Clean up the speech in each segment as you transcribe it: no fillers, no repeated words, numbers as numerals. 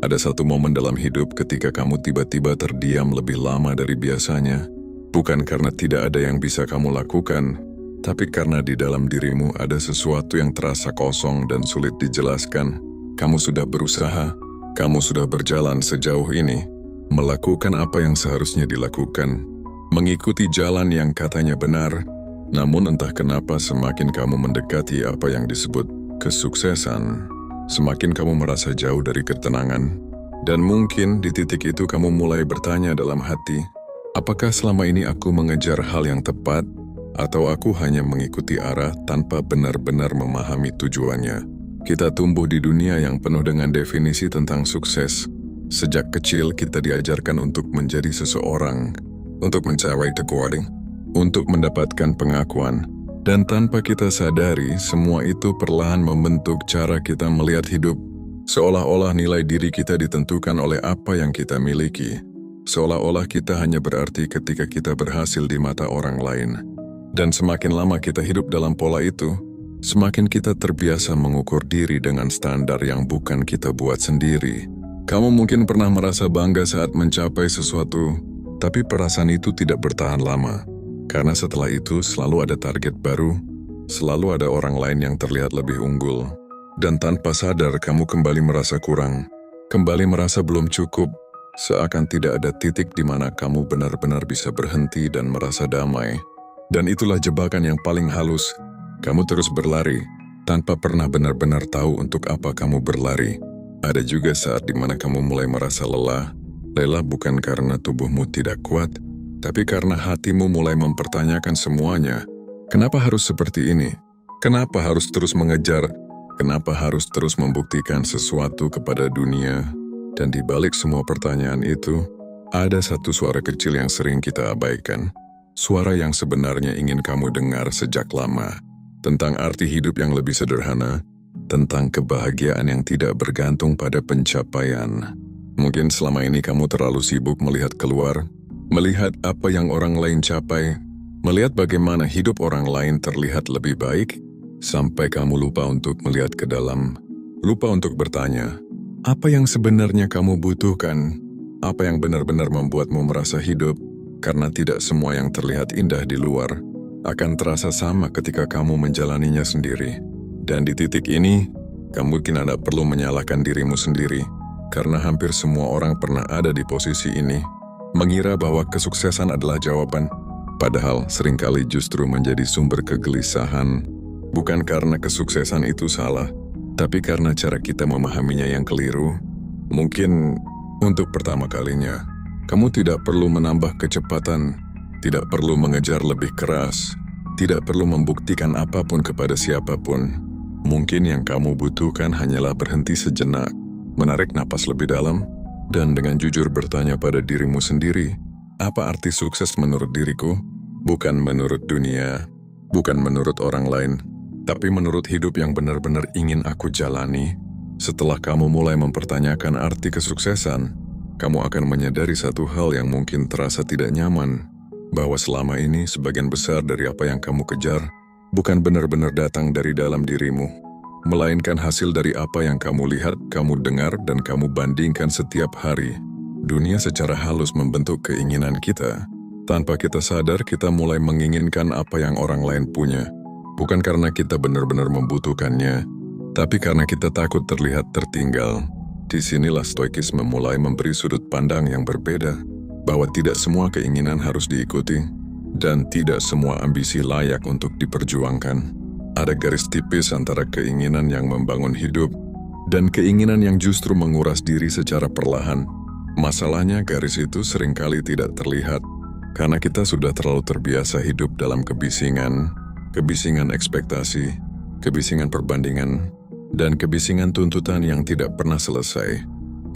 Ada satu momen dalam hidup ketika kamu tiba-tiba terdiam lebih lama dari biasanya. Bukan karena tidak ada yang bisa kamu lakukan, tapi karena di dalam dirimu ada sesuatu yang terasa kosong dan sulit dijelaskan. Kamu sudah berusaha, kamu sudah berjalan sejauh ini, melakukan apa yang seharusnya dilakukan, mengikuti jalan yang katanya benar, namun entah kenapa semakin kamu mendekati apa yang disebut kesuksesan, semakin kamu merasa jauh dari ketenangan. Dan mungkin di titik itu kamu mulai bertanya dalam hati, apakah selama ini aku mengejar hal yang tepat, atau aku hanya mengikuti arah tanpa benar-benar memahami tujuannya? Kita tumbuh di dunia yang penuh dengan definisi tentang sukses. Sejak kecil kita diajarkan untuk menjadi seseorang, untuk mencapai kekuatan, untuk mendapatkan pengakuan. Dan tanpa kita sadari, semua itu perlahan membentuk cara kita melihat hidup. Seolah-olah nilai diri kita ditentukan oleh apa yang kita miliki. Seolah-olah kita hanya berarti ketika kita berhasil di mata orang lain. Dan semakin lama kita hidup dalam pola itu, semakin kita terbiasa mengukur diri dengan standar yang bukan kita buat sendiri. Kamu mungkin pernah merasa bangga saat mencapai sesuatu, tapi perasaan itu tidak bertahan lama. Karena setelah itu selalu ada target baru, selalu ada orang lain yang terlihat lebih unggul. Dan tanpa sadar kamu kembali merasa kurang, kembali merasa belum cukup, seakan tidak ada titik di mana kamu benar-benar bisa berhenti dan merasa damai. Dan itulah jebakan yang paling halus. Kamu terus berlari, tanpa pernah benar-benar tahu untuk apa kamu berlari. Ada juga saat di mana kamu mulai merasa lelah. Lelah bukan karena tubuhmu tidak kuat, tapi karena hatimu mulai mempertanyakan semuanya. Kenapa harus seperti ini? Kenapa harus terus mengejar? Kenapa harus terus membuktikan sesuatu kepada dunia? Dan di balik semua pertanyaan itu, ada satu suara kecil yang sering kita abaikan. Suara yang sebenarnya ingin kamu dengar sejak lama. Tentang arti hidup yang lebih sederhana, tentang kebahagiaan yang tidak bergantung pada pencapaian. Mungkin selama ini kamu terlalu sibuk melihat keluar, melihat apa yang orang lain capai, melihat bagaimana hidup orang lain terlihat lebih baik, sampai kamu lupa untuk melihat ke dalam, lupa untuk bertanya, apa yang sebenarnya kamu butuhkan, apa yang benar-benar membuatmu merasa hidup, karena tidak semua yang terlihat indah di luar akan terasa sama ketika kamu menjalaninya sendiri. Dan di titik ini, kamu mungkin tidak perlu menyalahkan dirimu sendiri, karena hampir semua orang pernah ada di posisi ini, mengira bahwa kesuksesan adalah jawaban, padahal seringkali justru menjadi sumber kegelisahan. Bukan karena kesuksesan itu salah, tapi karena cara kita memahaminya yang keliru. Mungkin untuk pertama kalinya, kamu tidak perlu menambah kecepatan, tidak perlu mengejar lebih keras, tidak perlu membuktikan apapun kepada siapapun. Mungkin yang kamu butuhkan hanyalah berhenti sejenak, menarik napas lebih dalam, dan dengan jujur bertanya pada dirimu sendiri, apa arti sukses menurut diriku? Bukan menurut dunia, bukan menurut orang lain, tapi menurut hidup yang benar-benar ingin aku jalani. Setelah kamu mulai mempertanyakan arti kesuksesan, kamu akan menyadari satu hal yang mungkin terasa tidak nyaman, bahwa selama ini sebagian besar dari apa yang kamu kejar bukan benar-benar datang dari dalam dirimu, melainkan hasil dari apa yang kamu lihat, kamu dengar, dan kamu bandingkan setiap hari. Dunia secara halus membentuk keinginan kita. Tanpa kita sadar, kita mulai menginginkan apa yang orang lain punya. Bukan karena kita benar-benar membutuhkannya, tapi karena kita takut terlihat tertinggal. Disinilah stoikisme mulai memberi sudut pandang yang berbeda, bahwa tidak semua keinginan harus diikuti, dan tidak semua ambisi layak untuk diperjuangkan. Ada garis tipis antara keinginan yang membangun hidup, dan keinginan yang justru menguras diri secara perlahan. Masalahnya garis itu seringkali tidak terlihat, karena kita sudah terlalu terbiasa hidup dalam kebisingan ekspektasi, kebisingan perbandingan, dan kebisingan tuntutan yang tidak pernah selesai.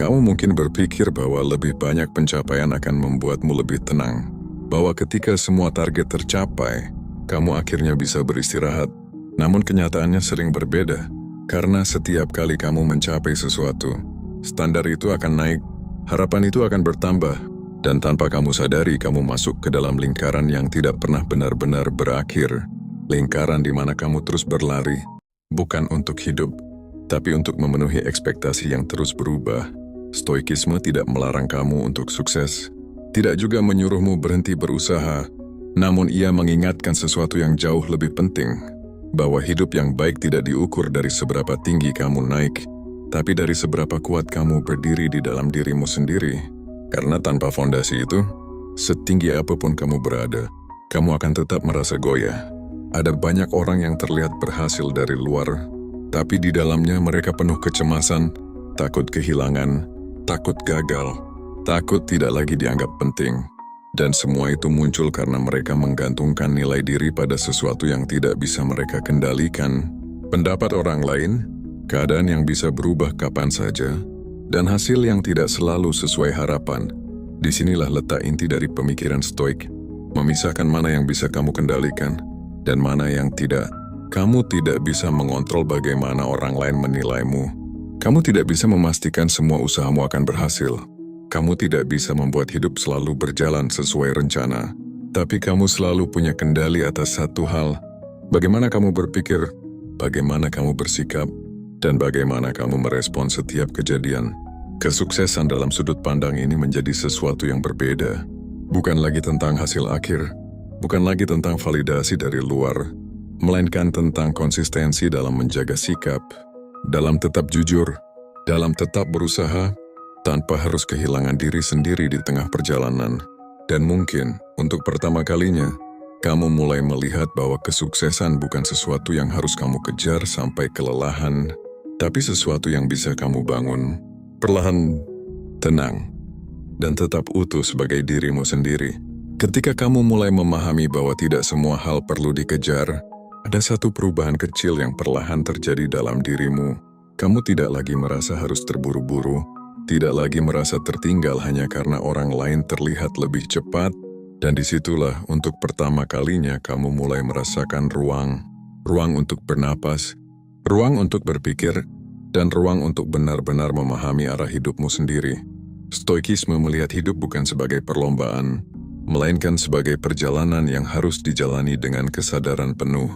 Kamu mungkin berpikir bahwa lebih banyak pencapaian akan membuatmu lebih tenang, bahwa ketika semua target tercapai, kamu akhirnya bisa beristirahat. Namun kenyataannya sering berbeda, karena setiap kali kamu mencapai sesuatu, standar itu akan naik, harapan itu akan bertambah, dan tanpa kamu sadari kamu masuk ke dalam lingkaran yang tidak pernah benar-benar berakhir. Lingkaran di mana kamu terus berlari, bukan untuk hidup, tapi untuk memenuhi ekspektasi yang terus berubah. Stoikisme tidak melarang kamu untuk sukses, tidak juga menyuruhmu berhenti berusaha, namun ia mengingatkan sesuatu yang jauh lebih penting, bahwa hidup yang baik tidak diukur dari seberapa tinggi kamu naik, tapi dari seberapa kuat kamu berdiri di dalam dirimu sendiri. Karena tanpa fondasi itu, setinggi apapun kamu berada, kamu akan tetap merasa goyah. Ada banyak orang yang terlihat berhasil dari luar, tapi di dalamnya mereka penuh kecemasan, takut kehilangan, takut gagal, takut tidak lagi dianggap penting. Dan semua itu muncul karena mereka menggantungkan nilai diri pada sesuatu yang tidak bisa mereka kendalikan. Pendapat orang lain, keadaan yang bisa berubah kapan saja, dan hasil yang tidak selalu sesuai harapan. Disinilah letak inti dari pemikiran Stoik, memisahkan mana yang bisa kamu kendalikan dan mana yang tidak. Kamu tidak bisa mengontrol bagaimana orang lain menilaimu. Kamu tidak bisa memastikan semua usahamu akan berhasil. Kamu tidak bisa membuat hidup selalu berjalan sesuai rencana. Tapi kamu selalu punya kendali atas satu hal. Bagaimana kamu berpikir, bagaimana kamu bersikap, dan bagaimana kamu merespon setiap kejadian. Kesuksesan dalam sudut pandang ini menjadi sesuatu yang berbeda. Bukan lagi tentang hasil akhir, bukan lagi tentang validasi dari luar, melainkan tentang konsistensi dalam menjaga sikap, dalam tetap jujur, dalam tetap berusaha, tanpa harus kehilangan diri sendiri di tengah perjalanan. Dan mungkin, untuk pertama kalinya, kamu mulai melihat bahwa kesuksesan bukan sesuatu yang harus kamu kejar sampai kelelahan, tapi sesuatu yang bisa kamu bangun, perlahan, tenang, dan tetap utuh sebagai dirimu sendiri. Ketika kamu mulai memahami bahwa tidak semua hal perlu dikejar, ada satu perubahan kecil yang perlahan terjadi dalam dirimu. Kamu tidak lagi merasa harus terburu-buru, tidak lagi merasa tertinggal hanya karena orang lain terlihat lebih cepat, dan disitulah untuk pertama kalinya kamu mulai merasakan ruang untuk bernapas, ruang untuk berpikir, dan ruang untuk benar-benar memahami arah hidupmu sendiri. Stoikisme melihat hidup bukan sebagai perlombaan, melainkan sebagai perjalanan yang harus dijalani dengan kesadaran penuh.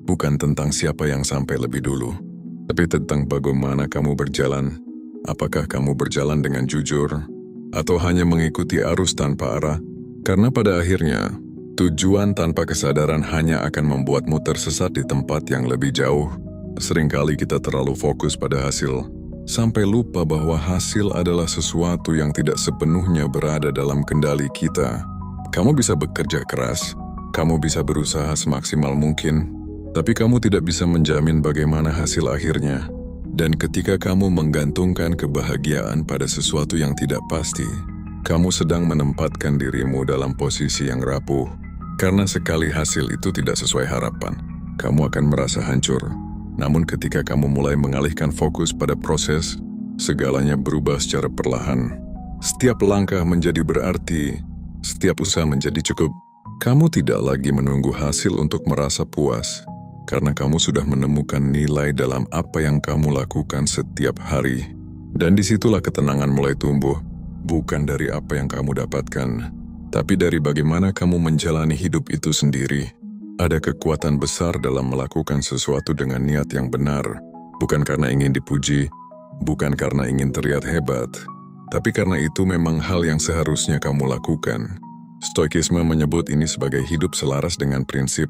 Bukan tentang siapa yang sampai lebih dulu, tapi tentang bagaimana kamu berjalan. Apakah kamu berjalan dengan jujur, atau hanya mengikuti arus tanpa arah? Karena pada akhirnya, tujuan tanpa kesadaran hanya akan membuatmu tersesat di tempat yang lebih jauh. Seringkali kita terlalu fokus pada hasil, sampai lupa bahwa hasil adalah sesuatu yang tidak sepenuhnya berada dalam kendali kita. Kamu bisa bekerja keras, kamu bisa berusaha semaksimal mungkin, tapi kamu tidak bisa menjamin bagaimana hasil akhirnya. Dan ketika kamu menggantungkan kebahagiaan pada sesuatu yang tidak pasti, kamu sedang menempatkan dirimu dalam posisi yang rapuh. Karena sekali hasil itu tidak sesuai harapan, kamu akan merasa hancur. Namun ketika kamu mulai mengalihkan fokus pada proses, segalanya berubah secara perlahan. Setiap langkah menjadi berarti, setiap usaha menjadi cukup. Kamu tidak lagi menunggu hasil untuk merasa puas, karena kamu sudah menemukan nilai dalam apa yang kamu lakukan setiap hari. Dan disitulah ketenangan mulai tumbuh, bukan dari apa yang kamu dapatkan, tapi dari bagaimana kamu menjalani hidup itu sendiri. Ada kekuatan besar dalam melakukan sesuatu dengan niat yang benar, bukan karena ingin dipuji, bukan karena ingin terlihat hebat, tapi karena itu memang hal yang seharusnya kamu lakukan. Stoikisme menyebut ini sebagai hidup selaras dengan prinsip,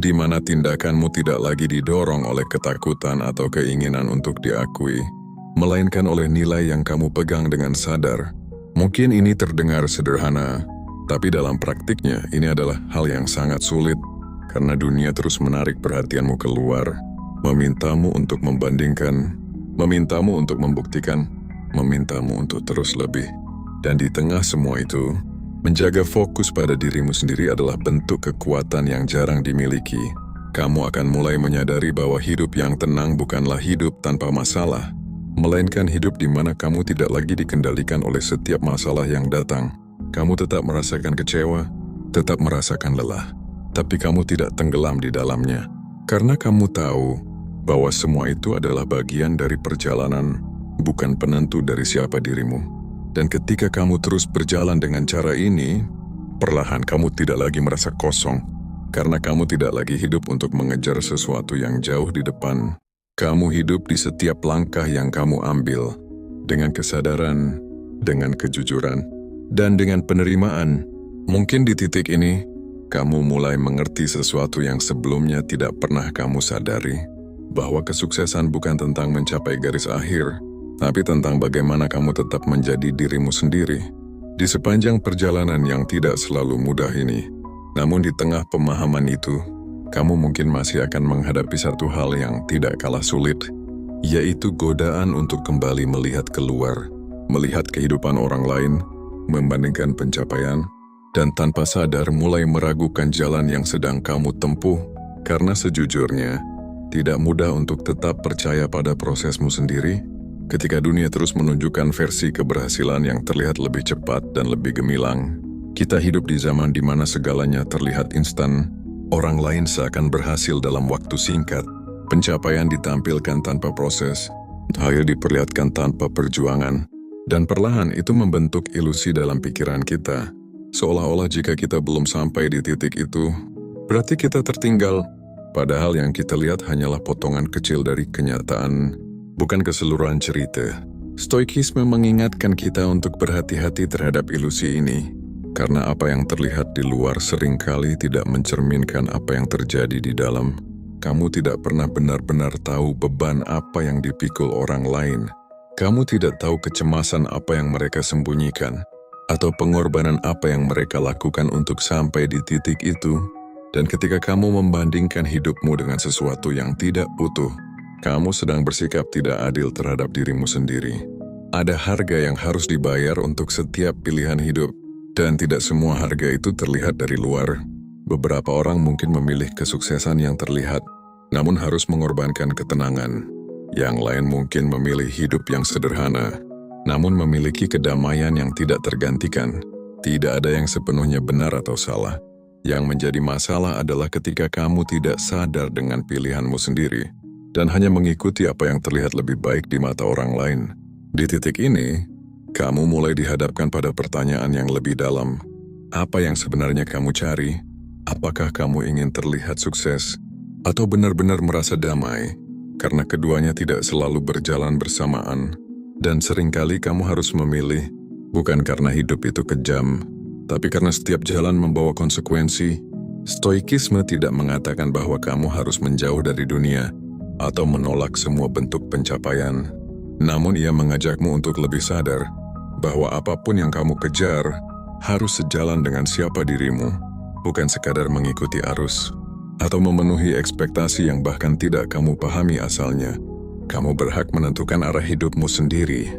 di mana tindakanmu tidak lagi didorong oleh ketakutan atau keinginan untuk diakui, melainkan oleh nilai yang kamu pegang dengan sadar. Mungkin ini terdengar sederhana, tapi dalam praktiknya ini adalah hal yang sangat sulit. Karena dunia terus menarik perhatianmu keluar, memintamu untuk membandingkan, memintamu untuk membuktikan, memintamu untuk terus lebih. Dan di tengah semua itu, menjaga fokus pada dirimu sendiri adalah bentuk kekuatan yang jarang dimiliki. Kamu akan mulai menyadari bahwa hidup yang tenang bukanlah hidup tanpa masalah, melainkan hidup di mana kamu tidak lagi dikendalikan oleh setiap masalah yang datang. Kamu tetap merasakan kecewa, tetap merasakan lelah, tapi kamu tidak tenggelam di dalamnya, karena kamu tahu bahwa semua itu adalah bagian dari perjalanan, bukan penentu dari siapa dirimu. Dan ketika kamu terus berjalan dengan cara ini, perlahan kamu tidak lagi merasa kosong, karena kamu tidak lagi hidup untuk mengejar sesuatu yang jauh di depan. Kamu hidup di setiap langkah yang kamu ambil, dengan kesadaran, dengan kejujuran, dan dengan penerimaan. Mungkin di titik ini, kamu mulai mengerti sesuatu yang sebelumnya tidak pernah kamu sadari, bahwa kesuksesan bukan tentang mencapai garis akhir, tapi tentang bagaimana kamu tetap menjadi dirimu sendiri. Di sepanjang perjalanan yang tidak selalu mudah ini, namun di tengah pemahaman itu, kamu mungkin masih akan menghadapi satu hal yang tidak kalah sulit, yaitu godaan untuk kembali melihat keluar, melihat kehidupan orang lain, membandingkan pencapaian, dan tanpa sadar mulai meragukan jalan yang sedang kamu tempuh, karena sejujurnya, tidak mudah untuk tetap percaya pada prosesmu sendiri, ketika dunia terus menunjukkan versi keberhasilan yang terlihat lebih cepat dan lebih gemilang. Kita hidup di zaman di mana segalanya terlihat instan, orang lain seakan berhasil dalam waktu singkat, pencapaian ditampilkan tanpa proses, hasil diperlihatkan tanpa perjuangan, dan perlahan itu membentuk ilusi dalam pikiran kita, seolah-olah jika kita belum sampai di titik itu, berarti kita tertinggal, padahal yang kita lihat hanyalah potongan kecil dari kenyataan, bukan keseluruhan cerita. Stoikisme mengingatkan kita untuk berhati-hati terhadap ilusi ini, karena apa yang terlihat di luar seringkali tidak mencerminkan apa yang terjadi di dalam. Kamu tidak pernah benar-benar tahu beban apa yang dipikul orang lain. Kamu tidak tahu kecemasan apa yang mereka sembunyikan, atau pengorbanan apa yang mereka lakukan untuk sampai di titik itu. Dan ketika kamu membandingkan hidupmu dengan sesuatu yang tidak utuh, kamu sedang bersikap tidak adil terhadap dirimu sendiri. Ada harga yang harus dibayar untuk setiap pilihan hidup, dan tidak semua harga itu terlihat dari luar. Beberapa orang mungkin memilih kesuksesan yang terlihat, namun harus mengorbankan ketenangan. Yang lain mungkin memilih hidup yang sederhana, namun memiliki kedamaian yang tidak tergantikan. Tidak ada yang sepenuhnya benar atau salah. Yang menjadi masalah adalah ketika kamu tidak sadar dengan pilihanmu sendiri, dan hanya mengikuti apa yang terlihat lebih baik di mata orang lain. Di titik ini, kamu mulai dihadapkan pada pertanyaan yang lebih dalam. Apa yang sebenarnya kamu cari? Apakah kamu ingin terlihat sukses? Atau benar-benar merasa damai? Karena keduanya tidak selalu berjalan bersamaan. Dan seringkali kamu harus memilih, bukan karena hidup itu kejam, tapi karena setiap jalan membawa konsekuensi. Stoikisme tidak mengatakan bahwa kamu harus menjauh dari dunia, atau menolak semua bentuk pencapaian. Namun ia mengajakmu untuk lebih sadar bahwa apapun yang kamu kejar harus sejalan dengan siapa dirimu, bukan sekadar mengikuti arus atau memenuhi ekspektasi yang bahkan tidak kamu pahami asalnya. Kamu berhak menentukan arah hidupmu sendiri,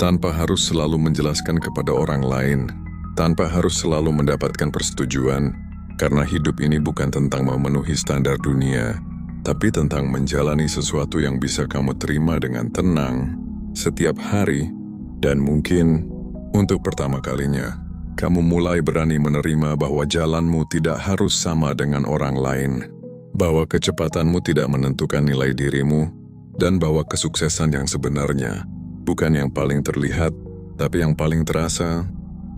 tanpa harus selalu menjelaskan kepada orang lain, tanpa harus selalu mendapatkan persetujuan, karena hidup ini bukan tentang memenuhi standar dunia, tapi tentang menjalani sesuatu yang bisa kamu terima dengan tenang setiap hari. Dan mungkin untuk pertama kalinya, kamu mulai berani menerima bahwa jalanmu tidak harus sama dengan orang lain, bahwa kecepatanmu tidak menentukan nilai dirimu, dan bahwa kesuksesan yang sebenarnya bukan yang paling terlihat, tapi yang paling terasa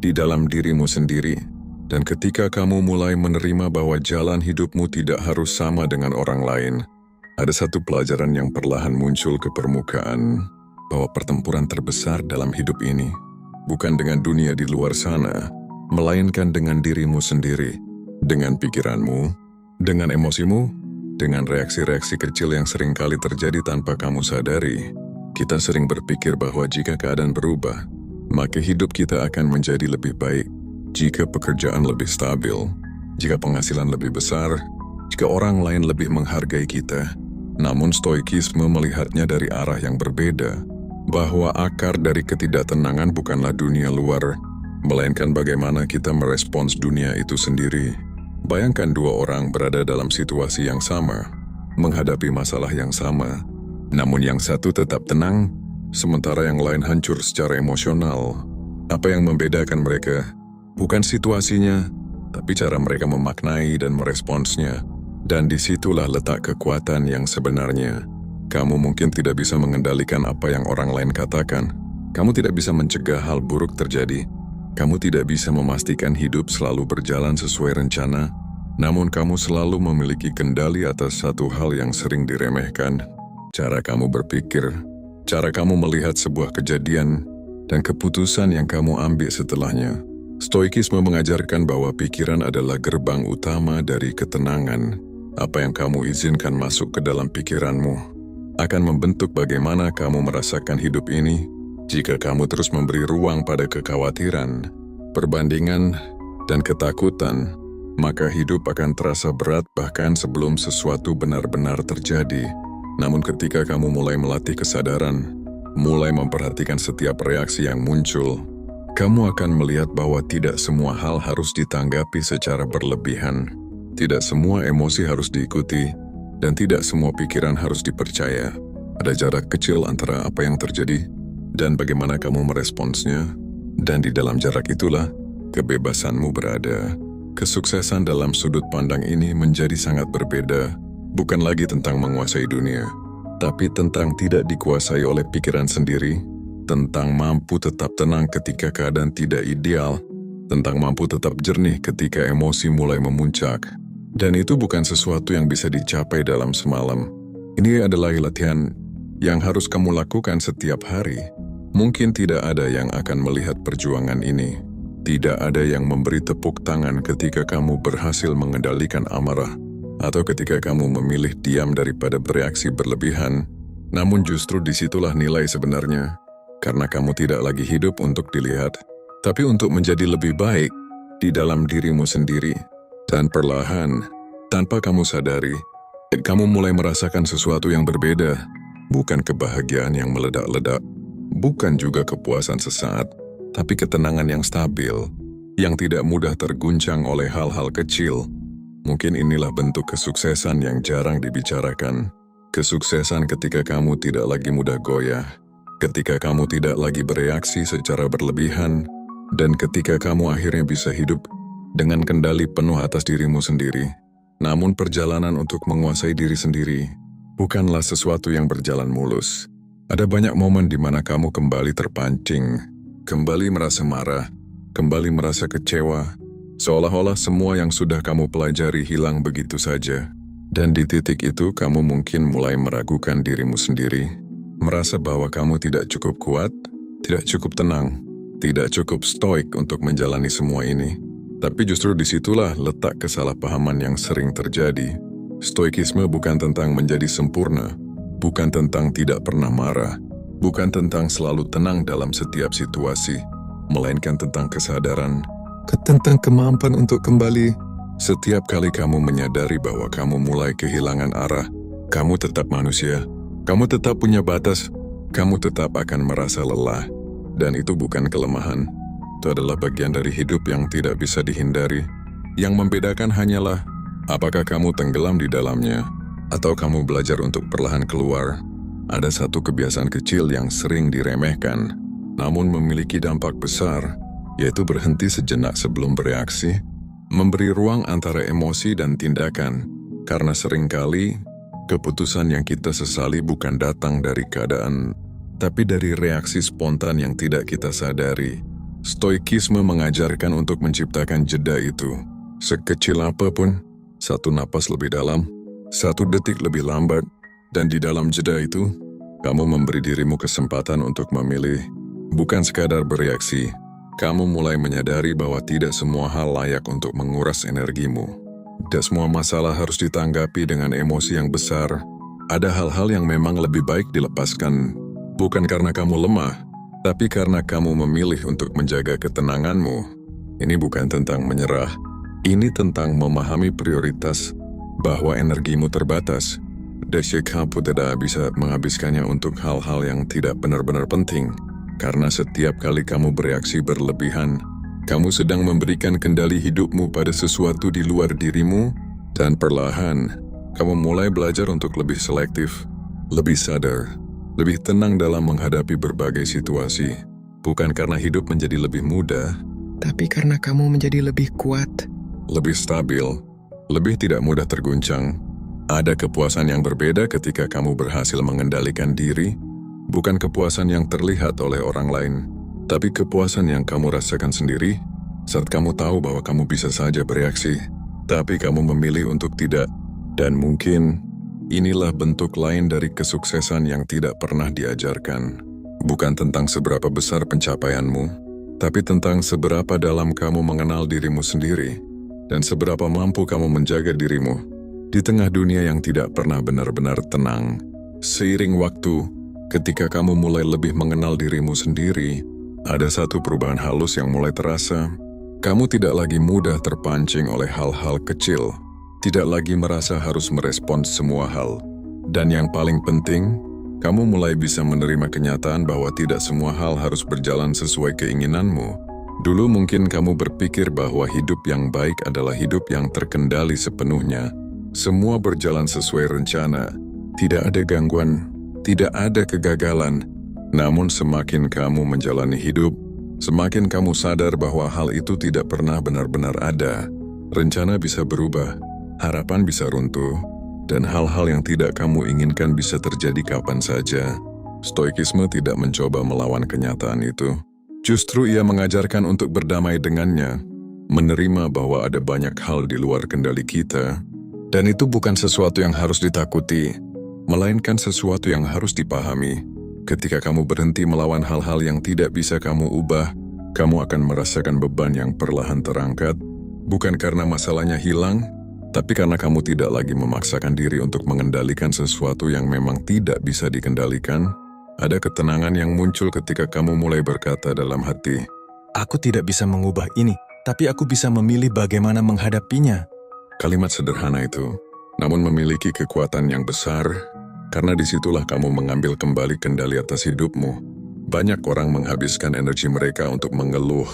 di dalam dirimu sendiri. Dan ketika kamu mulai menerima bahwa jalan hidupmu tidak harus sama dengan orang lain, ada satu pelajaran yang perlahan muncul ke permukaan, bahwa pertempuran terbesar dalam hidup ini bukan dengan dunia di luar sana, melainkan dengan dirimu sendiri, dengan pikiranmu, dengan emosimu, dengan reaksi-reaksi kecil yang seringkali terjadi tanpa kamu sadari. Kita sering berpikir bahwa jika keadaan berubah, maka hidup kita akan menjadi lebih baik. Jika pekerjaan lebih stabil, jika penghasilan lebih besar, jika orang lain lebih menghargai kita. Namun stoikisme melihatnya dari arah yang berbeda, bahwa akar dari ketidaktenangan bukanlah dunia luar, melainkan bagaimana kita merespons dunia itu sendiri. Bayangkan dua orang berada dalam situasi yang sama, menghadapi masalah yang sama, namun yang satu tetap tenang, sementara yang lain hancur secara emosional. Apa yang membedakan mereka? Bukan situasinya, tapi cara mereka memaknai dan meresponsnya. Dan disitulah letak kekuatan yang sebenarnya. Kamu mungkin tidak bisa mengendalikan apa yang orang lain katakan. Kamu tidak bisa mencegah hal buruk terjadi. Kamu tidak bisa memastikan hidup selalu berjalan sesuai rencana. Namun kamu selalu memiliki kendali atas satu hal yang sering diremehkan. Cara kamu berpikir. cara kamu melihat sebuah kejadian, dan keputusan yang kamu ambil setelahnya. Stoikisme mengajarkan bahwa pikiran adalah gerbang utama dari ketenangan. Apa yang kamu izinkan masuk ke dalam pikiranmu akan membentuk bagaimana kamu merasakan hidup ini. Jika kamu terus memberi ruang pada kekhawatiran, perbandingan, dan ketakutan, maka hidup akan terasa berat bahkan sebelum sesuatu benar-benar terjadi. Namun ketika kamu mulai melatih kesadaran, mulai memperhatikan setiap reaksi yang muncul, kamu akan melihat bahwa tidak semua hal harus ditanggapi secara berlebihan, tidak semua emosi harus diikuti, dan tidak semua pikiran harus dipercaya. Ada jarak kecil antara apa yang terjadi dan bagaimana kamu meresponsnya, dan di dalam jarak itulah kebebasanmu berada. Kesuksesan dalam sudut pandang ini menjadi sangat berbeda, bukan lagi tentang menguasai dunia, tapi tentang tidak dikuasai oleh pikiran sendiri, tentang mampu tetap tenang ketika keadaan tidak ideal, tentang mampu tetap jernih ketika emosi mulai memuncak. Dan itu bukan sesuatu yang bisa dicapai dalam semalam. Ini adalah latihan yang harus kamu lakukan setiap hari. Mungkin tidak ada yang akan melihat perjuangan ini. Tidak ada yang memberi tepuk tangan ketika kamu berhasil mengendalikan amarah, atau ketika kamu memilih diam daripada bereaksi berlebihan. Namun justru disitulah nilai sebenarnya. Karena kamu tidak lagi hidup untuk dilihat, tapi untuk menjadi lebih baik di dalam dirimu sendiri. Dan perlahan, tanpa kamu sadari, kamu mulai merasakan sesuatu yang berbeda. Bukan kebahagiaan yang meledak-ledak, bukan juga kepuasan sesaat, tapi ketenangan yang stabil, yang tidak mudah terguncang oleh hal-hal kecil. Mungkin inilah bentuk kesuksesan yang jarang dibicarakan. Kesuksesan ketika kamu tidak lagi mudah goyah, ketika kamu tidak lagi bereaksi secara berlebihan, dan ketika kamu akhirnya bisa hidup dengan kendali penuh atas dirimu sendiri. Namun perjalanan untuk menguasai diri sendiri bukanlah sesuatu yang berjalan mulus. Ada banyak momen di mana kamu kembali terpancing, kembali merasa marah, kembali merasa kecewa, seolah-olah semua yang sudah kamu pelajari hilang begitu saja. Dan di titik itu kamu mungkin mulai meragukan dirimu sendiri. Merasa bahwa kamu tidak cukup kuat, tidak cukup tenang, tidak cukup stoik untuk menjalani semua ini. Tapi justru disitulah letak kesalahpahaman yang sering terjadi. Stoikisme bukan tentang menjadi sempurna, bukan tentang tidak pernah marah, bukan tentang selalu tenang dalam setiap situasi, melainkan tentang kesadaran, tentang kemampuan untuk kembali. Setiap kali kamu menyadari bahwa kamu mulai kehilangan arah, kamu tetap manusia. Kamu tetap punya batas, kamu tetap akan merasa lelah, dan itu bukan kelemahan. Itu adalah bagian dari hidup yang tidak bisa dihindari. Yang membedakan hanyalah, apakah kamu tenggelam di dalamnya, atau kamu belajar untuk perlahan keluar. Ada satu kebiasaan kecil yang sering diremehkan, namun memiliki dampak besar, yaitu berhenti sejenak sebelum bereaksi, memberi ruang antara emosi dan tindakan, karena seringkali keputusan yang kita sesali bukan datang dari keadaan, tapi dari reaksi spontan yang tidak kita sadari. Stoikisme mengajarkan untuk menciptakan jeda itu. Sekecil apapun, satu napas lebih dalam, satu detik lebih lambat, dan di dalam jeda itu, kamu memberi dirimu kesempatan untuk memilih. Bukan sekadar bereaksi, kamu mulai menyadari bahwa tidak semua hal layak untuk menguras energimu. Tidak semua masalah harus ditanggapi dengan emosi yang besar. Ada hal-hal yang memang lebih baik dilepaskan, bukan karena kamu lemah, tapi karena kamu memilih untuk menjaga ketenanganmu. Ini bukan tentang menyerah, ini tentang memahami prioritas, bahwa energimu terbatas, dan kamu tidak bisa menghabiskannya untuk hal-hal yang tidak benar-benar penting. Karena setiap kali kamu bereaksi berlebihan, kamu sedang memberikan kendali hidupmu pada sesuatu di luar dirimu, dan perlahan, kamu mulai belajar untuk lebih selektif, lebih sadar, lebih tenang dalam menghadapi berbagai situasi. Bukan karena hidup menjadi lebih mudah, tapi karena kamu menjadi lebih kuat, lebih stabil, lebih tidak mudah terguncang. Ada kepuasan yang berbeda ketika kamu berhasil mengendalikan diri, bukan kepuasan yang terlihat oleh orang lain, tapi kepuasan yang kamu rasakan sendiri saat kamu tahu bahwa kamu bisa saja bereaksi, tapi kamu memilih untuk tidak. Dan mungkin Inilah bentuk lain dari kesuksesan yang tidak pernah diajarkan. Bukan tentang seberapa besar pencapaianmu, tapi tentang seberapa dalam kamu mengenal dirimu sendiri dan seberapa mampu kamu menjaga dirimu di tengah dunia yang tidak pernah benar-benar tenang. Seiring waktu, ketika kamu mulai lebih mengenal dirimu sendiri, ada satu perubahan halus yang mulai terasa. Kamu tidak lagi mudah terpancing oleh hal-hal kecil, tidak lagi merasa harus merespons semua hal. Dan yang paling penting, kamu mulai bisa menerima kenyataan bahwa tidak semua hal harus berjalan sesuai keinginanmu. Dulu mungkin kamu berpikir bahwa hidup yang baik adalah hidup yang terkendali sepenuhnya. Semua berjalan sesuai rencana, tidak ada gangguan, tidak ada kegagalan. Namun semakin kamu menjalani hidup, semakin kamu sadar bahwa hal itu tidak pernah benar-benar ada. Rencana bisa berubah, harapan bisa runtuh, dan hal-hal yang tidak kamu inginkan bisa terjadi kapan saja. Stoikisme tidak mencoba melawan kenyataan itu. Justru ia mengajarkan untuk berdamai dengannya, menerima bahwa ada banyak hal di luar kendali kita, dan itu bukan sesuatu yang harus ditakuti, melainkan sesuatu yang harus dipahami. Ketika kamu berhenti melawan hal-hal yang tidak bisa kamu ubah, kamu akan merasakan beban yang perlahan terangkat, bukan karena masalahnya hilang, tapi karena kamu tidak lagi memaksakan diri untuk mengendalikan sesuatu yang memang tidak bisa dikendalikan. Ada ketenangan yang muncul ketika kamu mulai berkata dalam hati, "Aku tidak bisa mengubah ini, tapi aku bisa memilih bagaimana menghadapinya." Kalimat sederhana itu, namun memiliki kekuatan yang besar, karena disitulah kamu mengambil kembali kendali atas hidupmu. Banyak orang menghabiskan energi mereka untuk mengeluh,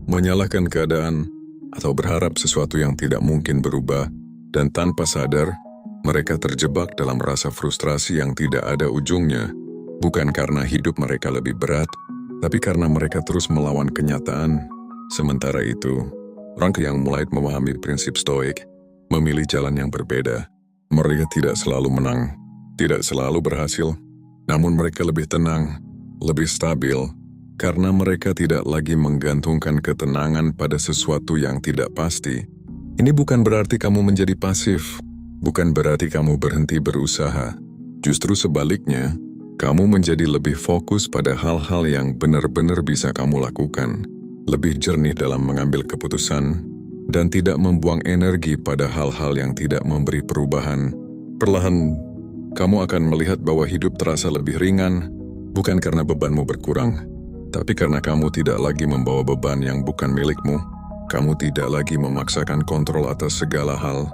menyalahkan keadaan, atau berharap sesuatu yang tidak mungkin berubah, dan tanpa sadar, mereka terjebak dalam rasa frustrasi yang tidak ada ujungnya. Bukan karena hidup mereka lebih berat, tapi karena mereka terus melawan kenyataan. Sementara itu, orang yang mulai memahami prinsip stoik, memilih jalan yang berbeda. Mereka tidak selalu menang, tidak selalu berhasil, namun mereka lebih tenang, lebih stabil, karena mereka tidak lagi menggantungkan ketenangan pada sesuatu yang tidak pasti. Ini bukan berarti kamu menjadi pasif, bukan berarti kamu berhenti berusaha. Justru sebaliknya, kamu menjadi lebih fokus pada hal-hal yang benar-benar bisa kamu lakukan, lebih jernih dalam mengambil keputusan, dan tidak membuang energi pada hal-hal yang tidak memberi perubahan. Perlahan, kamu akan melihat bahwa hidup terasa lebih ringan, bukan karena bebanmu berkurang, tapi karena kamu tidak lagi membawa beban yang bukan milikmu. Kamu tidak lagi memaksakan kontrol atas segala hal,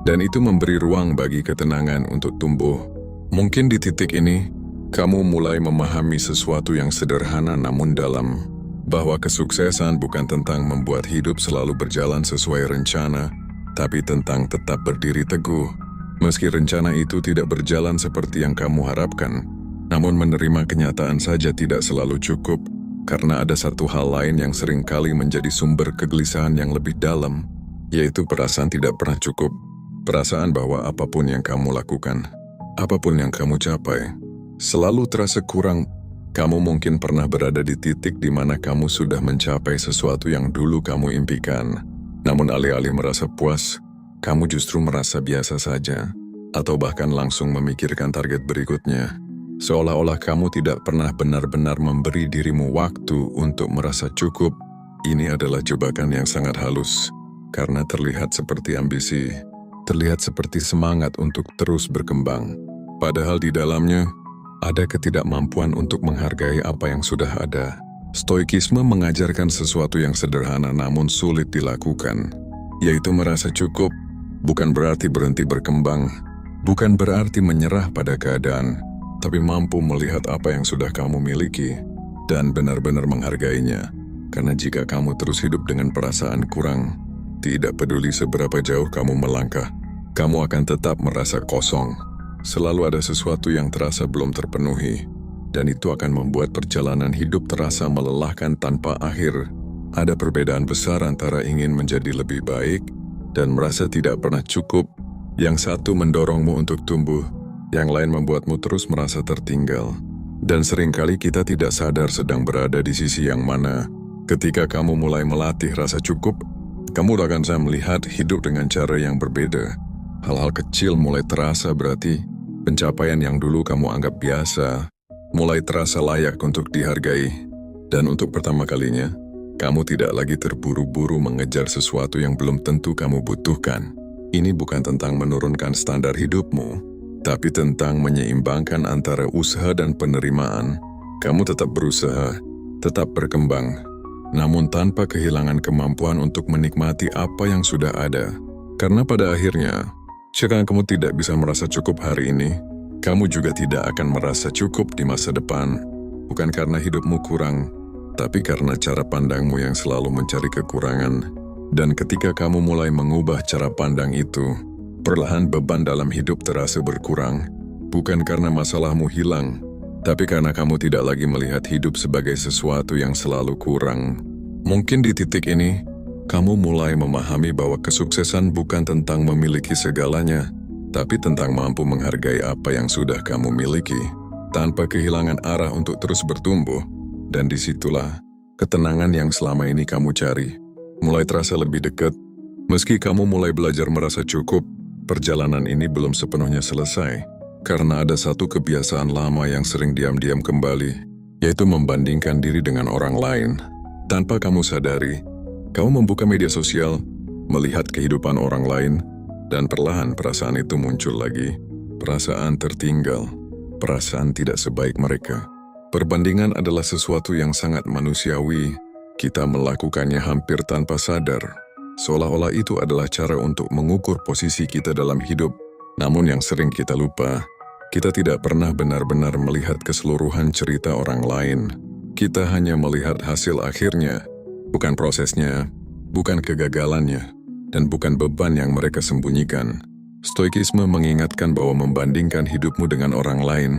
dan itu memberi ruang bagi ketenangan untuk tumbuh. Mungkin di titik ini, kamu mulai memahami sesuatu yang sederhana namun dalam, bahwa kesuksesan bukan tentang membuat hidup selalu berjalan sesuai rencana, tapi tentang tetap berdiri teguh, meski rencana itu tidak berjalan seperti yang kamu harapkan. Namun menerima kenyataan saja tidak selalu cukup, karena ada satu hal lain yang seringkali menjadi sumber kegelisahan yang lebih dalam, yaitu perasaan tidak pernah cukup. Perasaan bahwa apapun yang kamu lakukan, apapun yang kamu capai, selalu terasa kurang. Kamu mungkin pernah berada di titik di mana kamu sudah mencapai sesuatu yang dulu kamu impikan. Namun alih-alih merasa puas, kamu justru merasa biasa saja, atau bahkan langsung memikirkan target berikutnya. Seolah-olah kamu tidak pernah benar-benar memberi dirimu waktu untuk merasa cukup. Ini adalah jebakan yang sangat halus, karena terlihat seperti ambisi, terlihat seperti semangat untuk terus berkembang. Padahal di dalamnya, ada ketidakmampuan untuk menghargai apa yang sudah ada. Stoikisme mengajarkan sesuatu yang sederhana namun sulit dilakukan, yaitu merasa cukup. Bukan berarti berhenti berkembang, bukan berarti menyerah pada keadaan, tapi mampu melihat apa yang sudah kamu miliki dan benar-benar menghargainya. Karena jika kamu terus hidup dengan perasaan kurang, tidak peduli seberapa jauh kamu melangkah, kamu akan tetap merasa kosong. Selalu ada sesuatu yang terasa belum terpenuhi, dan itu akan membuat perjalanan hidup terasa melelahkan tanpa akhir. Ada perbedaan besar antara ingin menjadi lebih baik dan merasa tidak pernah cukup. Yang satu mendorongmu untuk tumbuh, yang lain membuatmu terus merasa tertinggal. Dan seringkali kita tidak sadar sedang berada di sisi yang mana. Ketika kamu mulai melatih rasa cukup, kamu akan melihat hidup dengan cara yang berbeda. Hal-hal kecil mulai terasa berarti, Pencapaian yang dulu kamu anggap biasa mulai terasa layak untuk dihargai. Dan untuk pertama kalinya, kamu tidak lagi terburu-buru mengejar sesuatu yang belum tentu kamu butuhkan. Ini bukan tentang menurunkan standar hidupmu, tapi tentang menyeimbangkan antara usaha dan penerimaan. Kamu tetap berusaha, tetap berkembang, namun tanpa kehilangan kemampuan untuk menikmati apa yang sudah ada. Karena pada akhirnya, jika kamu tidak bisa merasa cukup hari ini, kamu juga tidak akan merasa cukup di masa depan. Bukan karena hidupmu kurang, tapi karena cara pandangmu yang selalu mencari kekurangan. Dan ketika kamu mulai mengubah cara pandang itu, perlahan beban dalam hidup terasa berkurang. Bukan karena masalahmu hilang, tapi karena kamu tidak lagi melihat hidup sebagai sesuatu yang selalu kurang. Mungkin di titik ini, kamu mulai memahami bahwa kesuksesan bukan tentang memiliki segalanya, tapi tentang mampu menghargai apa yang sudah kamu miliki, tanpa kehilangan arah untuk terus bertumbuh. Dan disitulah, ketenangan yang selama ini kamu cari mulai terasa lebih dekat. Meski kamu mulai belajar merasa cukup, perjalanan ini belum sepenuhnya selesai, karena ada satu kebiasaan lama yang sering diam-diam kembali, yaitu membandingkan diri dengan orang lain. Tanpa kamu sadari, kamu membuka media sosial, melihat kehidupan orang lain, dan perlahan perasaan itu muncul lagi. Perasaan tertinggal, perasaan tidak sebaik mereka. Perbandingan adalah sesuatu yang sangat manusiawi. Kita melakukannya hampir tanpa sadar, seolah-olah itu adalah cara untuk mengukur posisi kita dalam hidup. Namun yang sering kita lupa, kita tidak pernah benar-benar melihat keseluruhan cerita orang lain. Kita hanya melihat hasil akhirnya, bukan prosesnya, bukan kegagalannya, dan bukan beban yang mereka sembunyikan. Stoikisme mengingatkan bahwa membandingkan hidupmu dengan orang lain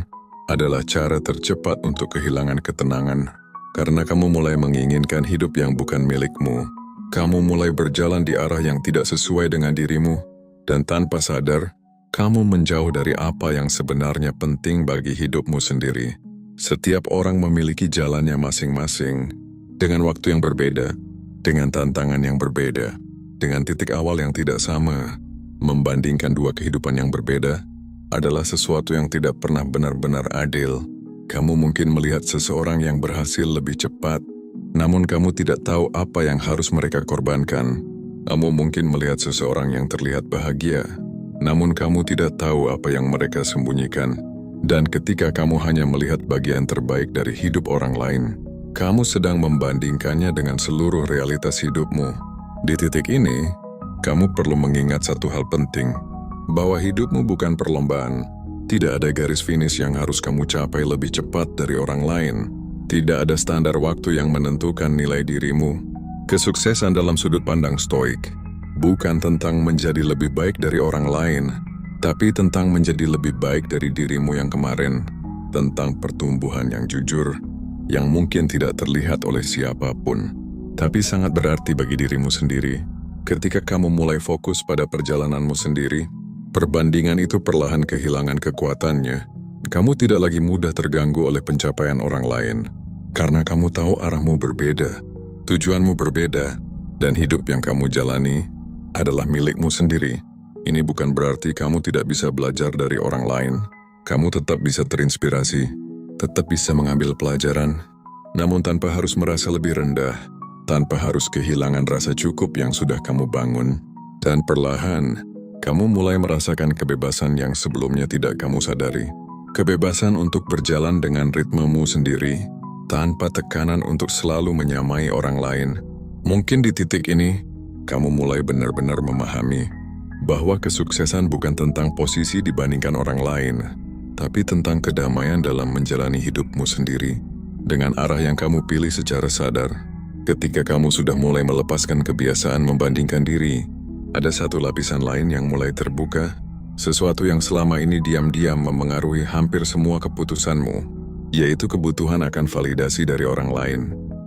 adalah cara tercepat untuk kehilangan ketenangan. Karena kamu mulai menginginkan hidup yang bukan milikmu, kamu mulai berjalan di arah yang tidak sesuai dengan dirimu, dan tanpa sadar, kamu menjauh dari apa yang sebenarnya penting bagi hidupmu sendiri. Setiap orang memiliki jalannya masing-masing, dengan waktu yang berbeda, dengan tantangan yang berbeda, dengan titik awal yang tidak sama. Membandingkan dua kehidupan yang berbeda adalah sesuatu yang tidak pernah benar-benar adil. Kamu mungkin melihat seseorang yang berhasil lebih cepat, namun kamu tidak tahu apa yang harus mereka korbankan. Kamu mungkin melihat seseorang yang terlihat bahagia, namun kamu tidak tahu apa yang mereka sembunyikan. Dan ketika kamu hanya melihat bagian terbaik dari hidup orang lain, kamu sedang membandingkannya dengan seluruh realitas hidupmu. Di titik ini, kamu perlu mengingat satu hal penting, bahwa hidupmu bukan perlombaan. Tidak ada garis finish yang harus kamu capai lebih cepat dari orang lain. Tidak ada standar waktu yang menentukan nilai dirimu. Kesuksesan dalam sudut pandang Stoik bukan tentang menjadi lebih baik dari orang lain, tapi tentang menjadi lebih baik dari dirimu yang kemarin. Tentang pertumbuhan yang jujur, yang mungkin tidak terlihat oleh siapapun, tapi sangat berarti bagi dirimu sendiri. Ketika kamu mulai fokus pada perjalananmu sendiri, perbandingan itu perlahan kehilangan kekuatannya. Kamu tidak lagi mudah terganggu oleh pencapaian orang lain, karena kamu tahu arahmu berbeda, tujuanmu berbeda, dan hidup yang kamu jalani adalah milikmu sendiri. Ini bukan berarti kamu tidak bisa belajar dari orang lain. Kamu tetap bisa terinspirasi, tetap bisa mengambil pelajaran, namun tanpa harus merasa lebih rendah, tanpa harus kehilangan rasa cukup yang sudah kamu bangun. Dan perlahan, kamu mulai merasakan kebebasan yang sebelumnya tidak kamu sadari. Kebebasan untuk berjalan dengan ritmemu sendiri, tanpa tekanan untuk selalu menyamai orang lain. Mungkin di titik ini, kamu mulai benar-benar memahami bahwa kesuksesan bukan tentang posisi dibandingkan orang lain, tapi tentang kedamaian dalam menjalani hidupmu sendiri, dengan arah yang kamu pilih secara sadar. Ketika kamu sudah mulai melepaskan kebiasaan membandingkan diri, ada satu lapisan lain yang mulai terbuka, sesuatu yang selama ini diam-diam memengaruhi hampir semua keputusanmu, yaitu kebutuhan akan validasi dari orang lain,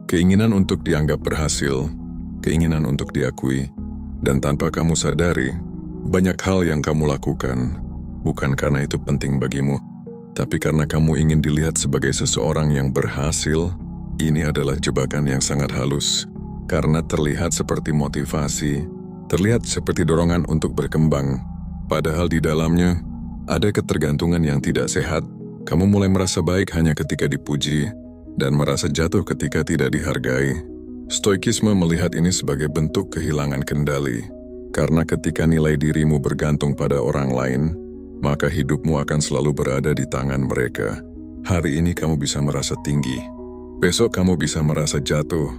keinginan untuk dianggap berhasil, keinginan untuk diakui, dan tanpa kamu sadari, banyak hal yang kamu lakukan, bukan karena itu penting bagimu, tapi karena kamu ingin dilihat sebagai seseorang yang berhasil. Ini adalah jebakan yang sangat halus, karena terlihat seperti motivasi, terlihat seperti dorongan untuk berkembang, padahal di dalamnya Ada ketergantungan yang tidak sehat. Kamu mulai merasa baik hanya ketika dipuji, dan merasa jatuh ketika tidak dihargai. Stoikisme melihat ini sebagai bentuk kehilangan kendali. Karena ketika nilai dirimu bergantung pada orang lain, maka hidupmu akan selalu berada di tangan mereka. Hari ini kamu bisa merasa tinggi. Besok kamu bisa merasa jatuh.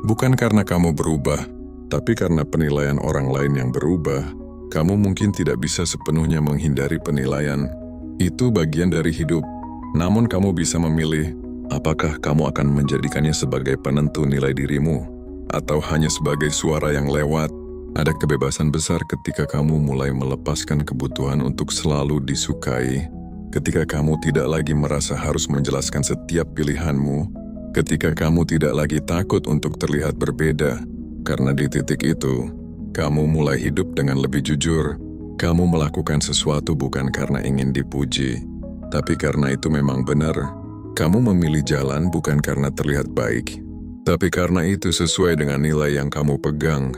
Bukan karena kamu berubah, tapi karena penilaian orang lain yang berubah. Kamu mungkin tidak bisa sepenuhnya menghindari penilaian. Itu bagian dari hidup. Namun kamu bisa memilih, apakah kamu akan menjadikannya sebagai penentu nilai dirimu, atau hanya sebagai suara yang lewat. Ada kebebasan besar ketika kamu mulai melepaskan kebutuhan untuk selalu disukai, ketika kamu tidak lagi merasa harus menjelaskan setiap pilihanmu, ketika kamu tidak lagi takut untuk terlihat berbeda, karena di titik itu, kamu mulai hidup dengan lebih jujur. Kamu melakukan sesuatu bukan karena ingin dipuji, tapi karena itu memang benar. Kamu memilih jalan bukan karena terlihat baik, tapi karena itu sesuai dengan nilai yang kamu pegang.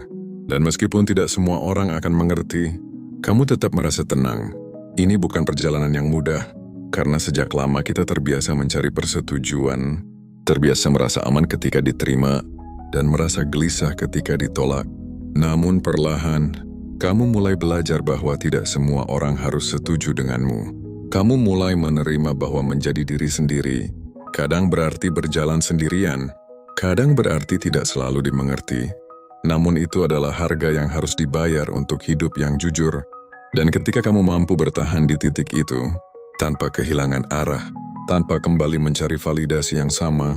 Dan meskipun tidak semua orang akan mengerti, kamu tetap merasa tenang. Ini bukan perjalanan yang mudah, karena sejak lama kita terbiasa mencari persetujuan, terbiasa merasa aman ketika diterima, dan merasa gelisah ketika ditolak. Namun perlahan, kamu mulai belajar bahwa tidak semua orang harus setuju denganmu. Kamu mulai menerima bahwa menjadi diri sendiri kadang berarti berjalan sendirian, kadang berarti tidak selalu dimengerti. Namun itu adalah harga yang harus dibayar untuk hidup yang jujur. Dan ketika kamu mampu bertahan di titik itu, tanpa kehilangan arah, tanpa kembali mencari validasi yang sama,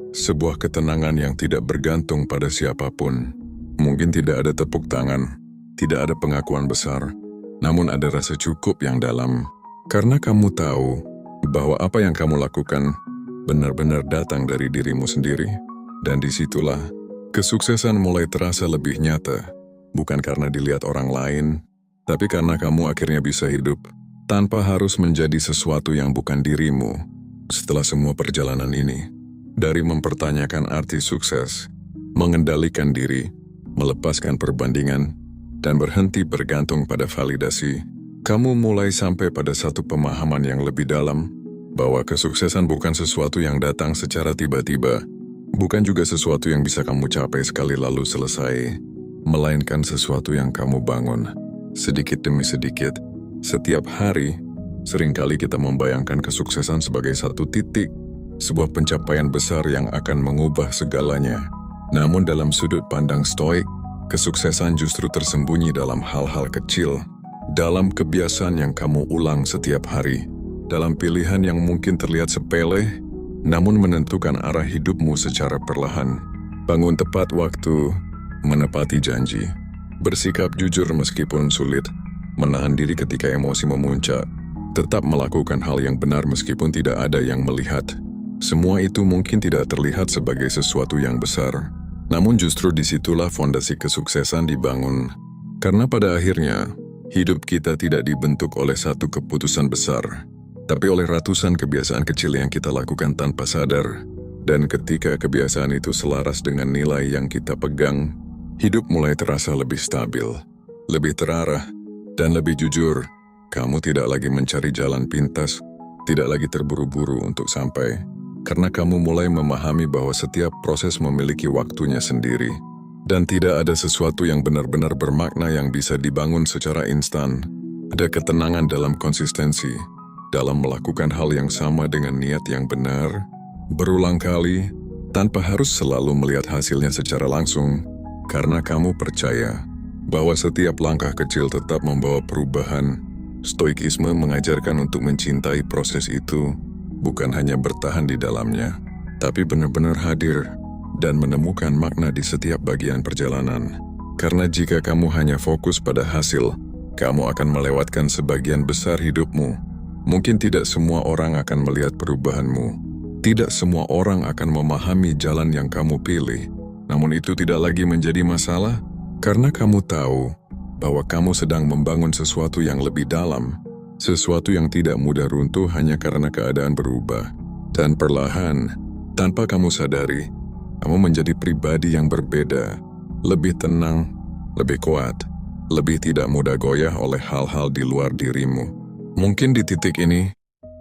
sebuah ketenangan yang tidak bergantung pada siapapun. Mungkin tidak ada tepuk tangan, tidak ada pengakuan besar, namun ada rasa cukup yang dalam. Karena kamu tahu bahwa apa yang kamu lakukan benar-benar datang dari dirimu sendiri. Dan disitulah, kesuksesan mulai terasa lebih nyata, bukan karena dilihat orang lain, tapi karena kamu akhirnya bisa hidup, tanpa harus menjadi sesuatu yang bukan dirimu. Setelah semua perjalanan ini, dari mempertanyakan arti sukses, mengendalikan diri, melepaskan perbandingan, dan berhenti bergantung pada validasi, kamu mulai sampai pada satu pemahaman yang lebih dalam, bahwa kesuksesan bukan sesuatu yang datang secara tiba-tiba, bukan juga sesuatu yang bisa kamu capai sekali lalu selesai, melainkan sesuatu yang kamu bangun, sedikit demi sedikit. Setiap hari, seringkali kita membayangkan kesuksesan sebagai satu titik, sebuah pencapaian besar yang akan mengubah segalanya. Namun dalam sudut pandang Stoik, kesuksesan justru tersembunyi dalam hal-hal kecil, dalam kebiasaan yang kamu ulang setiap hari, dalam pilihan yang mungkin terlihat sepele, namun menentukan arah hidupmu secara perlahan. Bangun tepat waktu, menepati janji, bersikap jujur meskipun sulit, menahan diri ketika emosi memuncak, tetap melakukan hal yang benar meskipun tidak ada yang melihat. Semua itu mungkin tidak terlihat sebagai sesuatu yang besar, namun justru disitulah fondasi kesuksesan dibangun. Karena pada akhirnya, hidup kita tidak dibentuk oleh satu keputusan besar, tapi oleh ratusan kebiasaan kecil yang kita lakukan tanpa sadar. Dan ketika kebiasaan itu selaras dengan nilai yang kita pegang, hidup mulai terasa lebih stabil, lebih terarah, dan lebih jujur. Kamu tidak lagi mencari jalan pintas, tidak lagi terburu-buru untuk sampai, karena kamu mulai memahami bahwa setiap proses memiliki waktunya sendiri, dan tidak ada sesuatu yang benar-benar bermakna yang bisa dibangun secara instan. Ada ketenangan dalam konsistensi, dalam melakukan hal yang sama dengan niat yang benar, berulang kali, tanpa harus selalu melihat hasilnya secara langsung, karena kamu percaya bahwa setiap langkah kecil tetap membawa perubahan. Stoikisme mengajarkan untuk mencintai proses itu, bukan hanya bertahan di dalamnya, tapi benar-benar hadir dan menemukan makna di setiap bagian perjalanan. Karena jika kamu hanya fokus pada hasil, kamu akan melewatkan sebagian besar hidupmu. Mungkin tidak semua orang akan melihat perubahanmu. Tidak semua orang akan memahami jalan yang kamu pilih. Namun itu tidak lagi menjadi masalah, karena kamu tahu bahwa kamu sedang membangun sesuatu yang lebih dalam, sesuatu yang tidak mudah runtuh hanya karena keadaan berubah. Dan perlahan, tanpa kamu sadari, kamu menjadi pribadi yang berbeda, lebih tenang, lebih kuat, lebih tidak mudah goyah oleh hal-hal di luar dirimu. Mungkin di titik ini,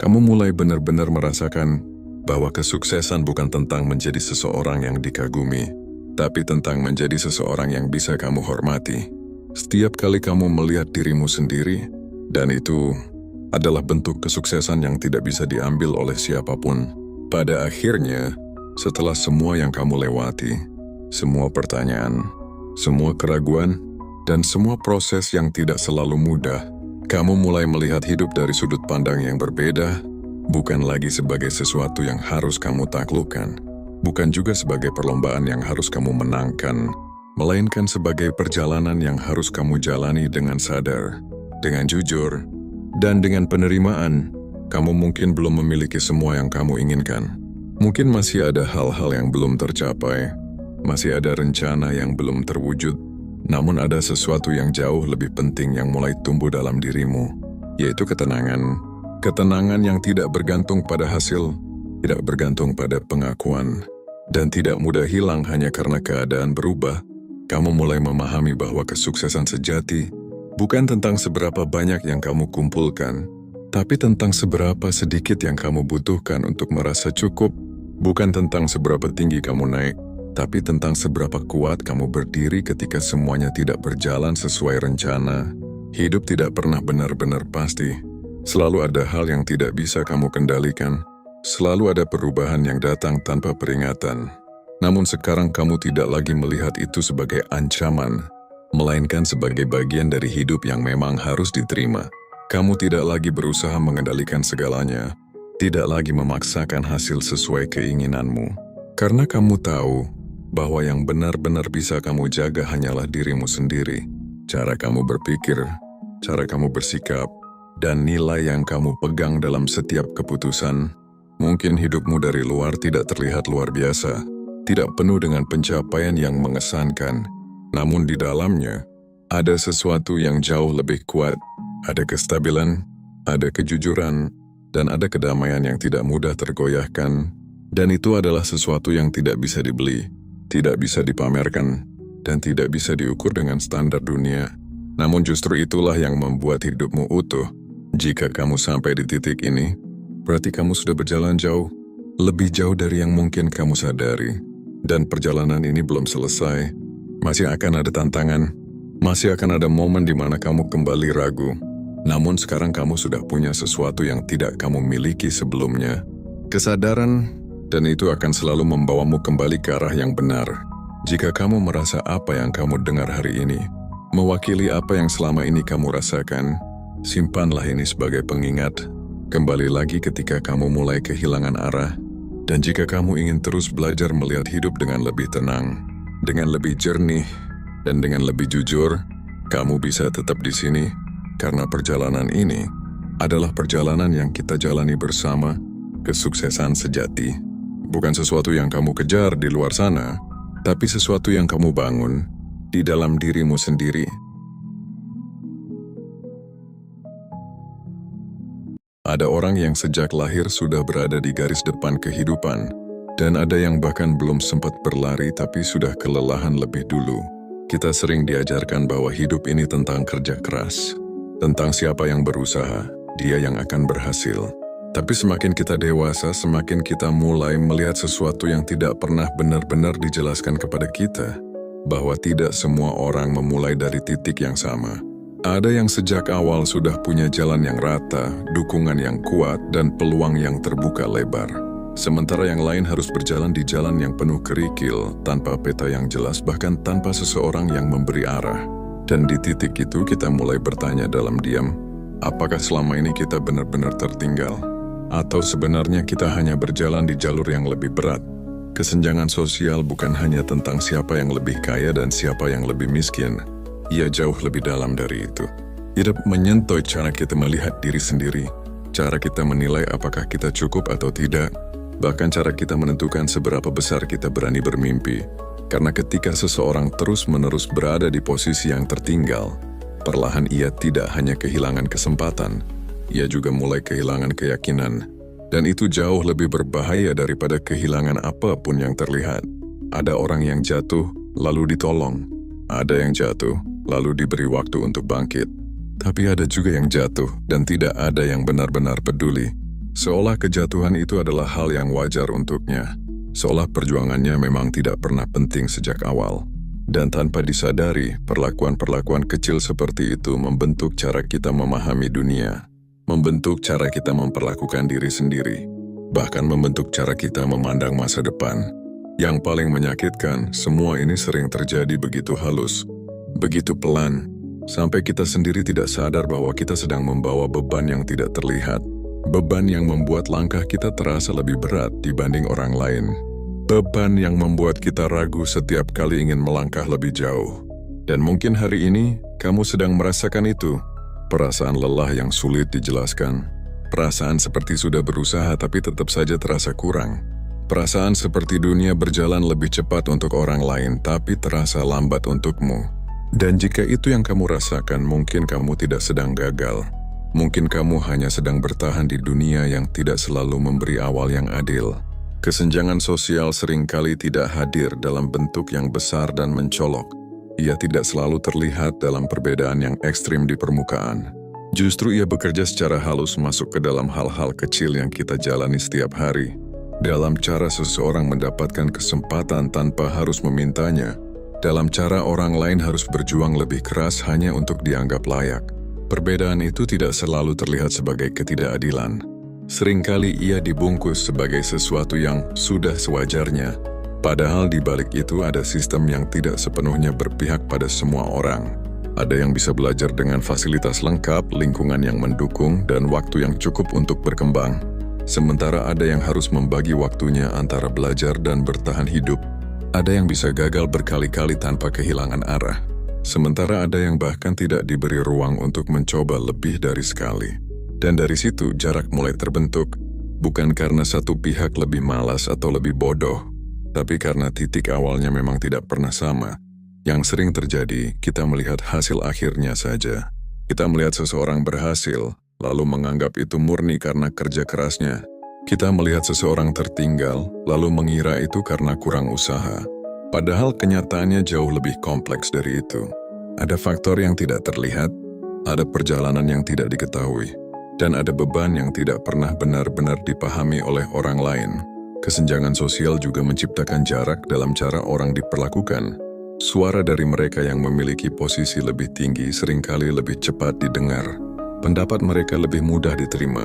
kamu mulai benar-benar merasakan bahwa kesuksesan bukan tentang menjadi seseorang yang dikagumi, tapi tentang menjadi seseorang yang bisa kamu hormati. Setiap kali kamu melihat dirimu sendiri, dan itu adalah bentuk kesuksesan yang tidak bisa diambil oleh siapapun. Pada akhirnya, setelah semua yang kamu lewati, semua pertanyaan, semua keraguan, dan semua proses yang tidak selalu mudah, kamu mulai melihat hidup dari sudut pandang yang berbeda, bukan lagi sebagai sesuatu yang harus kamu taklukkan, bukan juga sebagai perlombaan yang harus kamu menangkan, melainkan sebagai perjalanan yang harus kamu jalani dengan sadar, dengan jujur, dan dengan penerimaan. Kamu mungkin belum memiliki semua yang kamu inginkan. Mungkin masih ada hal-hal yang belum tercapai, masih ada rencana yang belum terwujud. Namun ada sesuatu yang jauh lebih penting yang mulai tumbuh dalam dirimu, yaitu ketenangan. Ketenangan yang tidak bergantung pada hasil, tidak bergantung pada pengakuan, dan tidak mudah hilang hanya karena keadaan berubah. Kamu mulai memahami bahwa kesuksesan sejati bukan tentang seberapa banyak yang kamu kumpulkan, tapi tentang seberapa sedikit yang kamu butuhkan untuk merasa cukup. Bukan tentang seberapa tinggi kamu naik, tapi tentang seberapa kuat kamu berdiri ketika semuanya tidak berjalan sesuai rencana. Hidup tidak pernah benar-benar pasti. Selalu ada hal yang tidak bisa kamu kendalikan. Selalu ada perubahan yang datang tanpa peringatan. Namun sekarang kamu tidak lagi melihat itu sebagai ancaman, melainkan sebagai bagian dari hidup yang memang harus diterima. Kamu tidak lagi berusaha mengendalikan segalanya, tidak lagi memaksakan hasil sesuai keinginanmu. Karena kamu tahu bahwa yang benar-benar bisa kamu jaga hanyalah dirimu sendiri. Cara kamu berpikir, cara kamu bersikap, dan nilai yang kamu pegang dalam setiap keputusan. Mungkin hidupmu dari luar tidak terlihat luar biasa, tidak penuh dengan pencapaian yang mengesankan. Namun di dalamnya, ada sesuatu yang jauh lebih kuat. Ada kestabilan, ada kejujuran, dan ada kedamaian yang tidak mudah tergoyahkan. Dan itu adalah sesuatu yang tidak bisa dibeli, tidak bisa dipamerkan, dan tidak bisa diukur dengan standar dunia. Namun justru itulah yang membuat hidupmu utuh. Jika kamu sampai di titik ini, berarti kamu sudah berjalan jauh, lebih jauh dari yang mungkin kamu sadari. Dan perjalanan ini belum selesai. Masih akan ada tantangan, masih akan ada momen di mana kamu kembali ragu. Namun sekarang kamu sudah punya sesuatu yang tidak kamu miliki sebelumnya. Kesadaran, dan itu akan selalu membawamu kembali ke arah yang benar. Jika kamu merasa apa yang kamu dengar hari ini mewakili apa yang selama ini kamu rasakan, simpanlah ini sebagai pengingat. Kembali lagi ketika kamu mulai kehilangan arah. Dan jika kamu ingin terus belajar melihat hidup dengan lebih tenang, dengan lebih jernih, dan dengan lebih jujur, kamu bisa tetap di sini, karena perjalanan ini adalah perjalanan yang kita jalani bersama. Kesuksesan sejati bukan sesuatu yang kamu kejar di luar sana, tapi sesuatu yang kamu bangun di dalam dirimu sendiri. Ada orang yang sejak lahir sudah berada di garis depan kehidupan, dan ada yang bahkan belum sempat berlari tapi sudah kelelahan lebih dulu. Kita sering diajarkan bahwa hidup ini tentang kerja keras, tentang siapa yang berusaha, dia yang akan berhasil. Tapi semakin kita dewasa, semakin kita mulai melihat sesuatu yang tidak pernah benar-benar dijelaskan kepada kita, bahwa tidak semua orang memulai dari titik yang sama. Ada yang sejak awal sudah punya jalan yang rata, dukungan yang kuat, dan peluang yang terbuka lebar. Sementara yang lain harus berjalan di jalan yang penuh kerikil, tanpa peta yang jelas, bahkan tanpa seseorang yang memberi arah. Dan di titik itu kita mulai bertanya dalam diam, apakah selama ini kita benar-benar tertinggal? Atau sebenarnya kita hanya berjalan di jalur yang lebih berat? Kesenjangan sosial bukan hanya tentang siapa yang lebih kaya dan siapa yang lebih miskin. Ia jauh lebih dalam dari itu. Hidup menyentuh cara kita melihat diri sendiri, cara kita menilai apakah kita cukup atau tidak, bahkan cara kita menentukan seberapa besar kita berani bermimpi. Karena ketika seseorang terus-menerus berada di posisi yang tertinggal, perlahan ia tidak hanya kehilangan kesempatan, ia juga mulai kehilangan keyakinan. Dan itu jauh lebih berbahaya daripada kehilangan apapun yang terlihat. Ada orang yang jatuh, lalu ditolong. Ada yang jatuh, lalu diberi waktu untuk bangkit. Tapi ada juga yang jatuh dan tidak ada yang benar-benar peduli. Seolah kejatuhan itu adalah hal yang wajar untuknya. Seolah perjuangannya memang tidak pernah penting sejak awal. Dan tanpa disadari, perlakuan-perlakuan kecil seperti itu membentuk cara kita memahami dunia. Membentuk cara kita memperlakukan diri sendiri. Bahkan membentuk cara kita memandang masa depan. Yang paling menyakitkan, semua ini sering terjadi begitu halus, begitu pelan, sampai kita sendiri tidak sadar bahwa kita sedang membawa beban yang tidak terlihat. Beban yang membuat langkah kita terasa lebih berat dibanding orang lain. Beban yang membuat kita ragu setiap kali ingin melangkah lebih jauh. Dan mungkin hari ini, kamu sedang merasakan itu. Perasaan lelah yang sulit dijelaskan. Perasaan seperti sudah berusaha tapi tetap saja terasa kurang. Perasaan seperti dunia berjalan lebih cepat untuk orang lain tapi terasa lambat untukmu. Dan jika itu yang kamu rasakan, mungkin kamu tidak sedang gagal. Mungkin kamu hanya sedang bertahan di dunia yang tidak selalu memberi awal yang adil. Kesenjangan sosial seringkali tidak hadir dalam bentuk yang besar dan mencolok. Ia tidak selalu terlihat dalam perbedaan yang ekstrim di permukaan. Justru ia bekerja secara halus masuk ke dalam hal-hal kecil yang kita jalani setiap hari. Dalam cara seseorang mendapatkan kesempatan tanpa harus memintanya. Dalam cara orang lain harus berjuang lebih keras hanya untuk dianggap layak. Perbedaan itu tidak selalu terlihat sebagai ketidakadilan. Seringkali ia dibungkus sebagai sesuatu yang sudah sewajarnya. Padahal di balik itu ada sistem yang tidak sepenuhnya berpihak pada semua orang. Ada yang bisa belajar dengan fasilitas lengkap, lingkungan yang mendukung, dan waktu yang cukup untuk berkembang. Sementara ada yang harus membagi waktunya antara belajar dan bertahan hidup. Ada yang bisa gagal berkali-kali tanpa kehilangan arah. Sementara ada yang bahkan tidak diberi ruang untuk mencoba lebih dari sekali. Dan dari situ jarak mulai terbentuk. Bukan karena satu pihak lebih malas atau lebih bodoh, tapi karena titik awalnya memang tidak pernah sama. Yang sering terjadi, kita melihat hasil akhirnya saja. Kita melihat seseorang berhasil, lalu menganggap itu murni karena kerja kerasnya. Kita melihat seseorang tertinggal, lalu mengira itu karena kurang usaha. Padahal kenyataannya jauh lebih kompleks dari itu. Ada faktor yang tidak terlihat, ada perjalanan yang tidak diketahui, dan ada beban yang tidak pernah benar-benar dipahami oleh orang lain. Kesenjangan sosial juga menciptakan jarak dalam cara orang diperlakukan. Suara dari mereka yang memiliki posisi lebih tinggi seringkali lebih cepat didengar. Pendapat mereka lebih mudah diterima.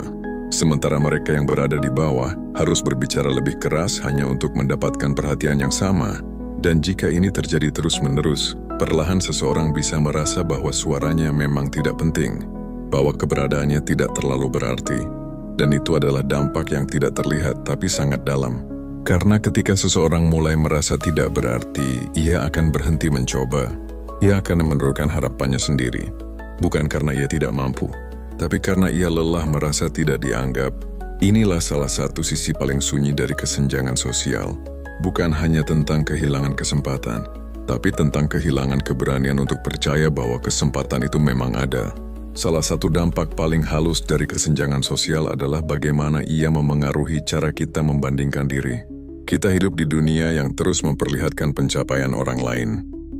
Sementara mereka yang berada di bawah harus berbicara lebih keras hanya untuk mendapatkan perhatian yang sama. Dan jika ini terjadi terus-menerus, perlahan seseorang bisa merasa bahwa suaranya memang tidak penting, bahwa keberadaannya tidak terlalu berarti. Dan itu adalah dampak yang tidak terlihat tapi sangat dalam. Karena ketika seseorang mulai merasa tidak berarti, ia akan berhenti mencoba. Ia akan menurunkan harapannya sendiri. Bukan karena ia tidak mampu, tapi karena ia lelah merasa tidak dianggap. Inilah salah satu sisi paling sunyi dari kesenjangan sosial. Bukan hanya tentang kehilangan kesempatan, tapi tentang kehilangan keberanian untuk percaya bahwa kesempatan itu memang ada. Salah satu dampak paling halus dari kesenjangan sosial adalah bagaimana ia memengaruhi cara kita membandingkan diri. Kita hidup di dunia yang terus memperlihatkan pencapaian orang lain.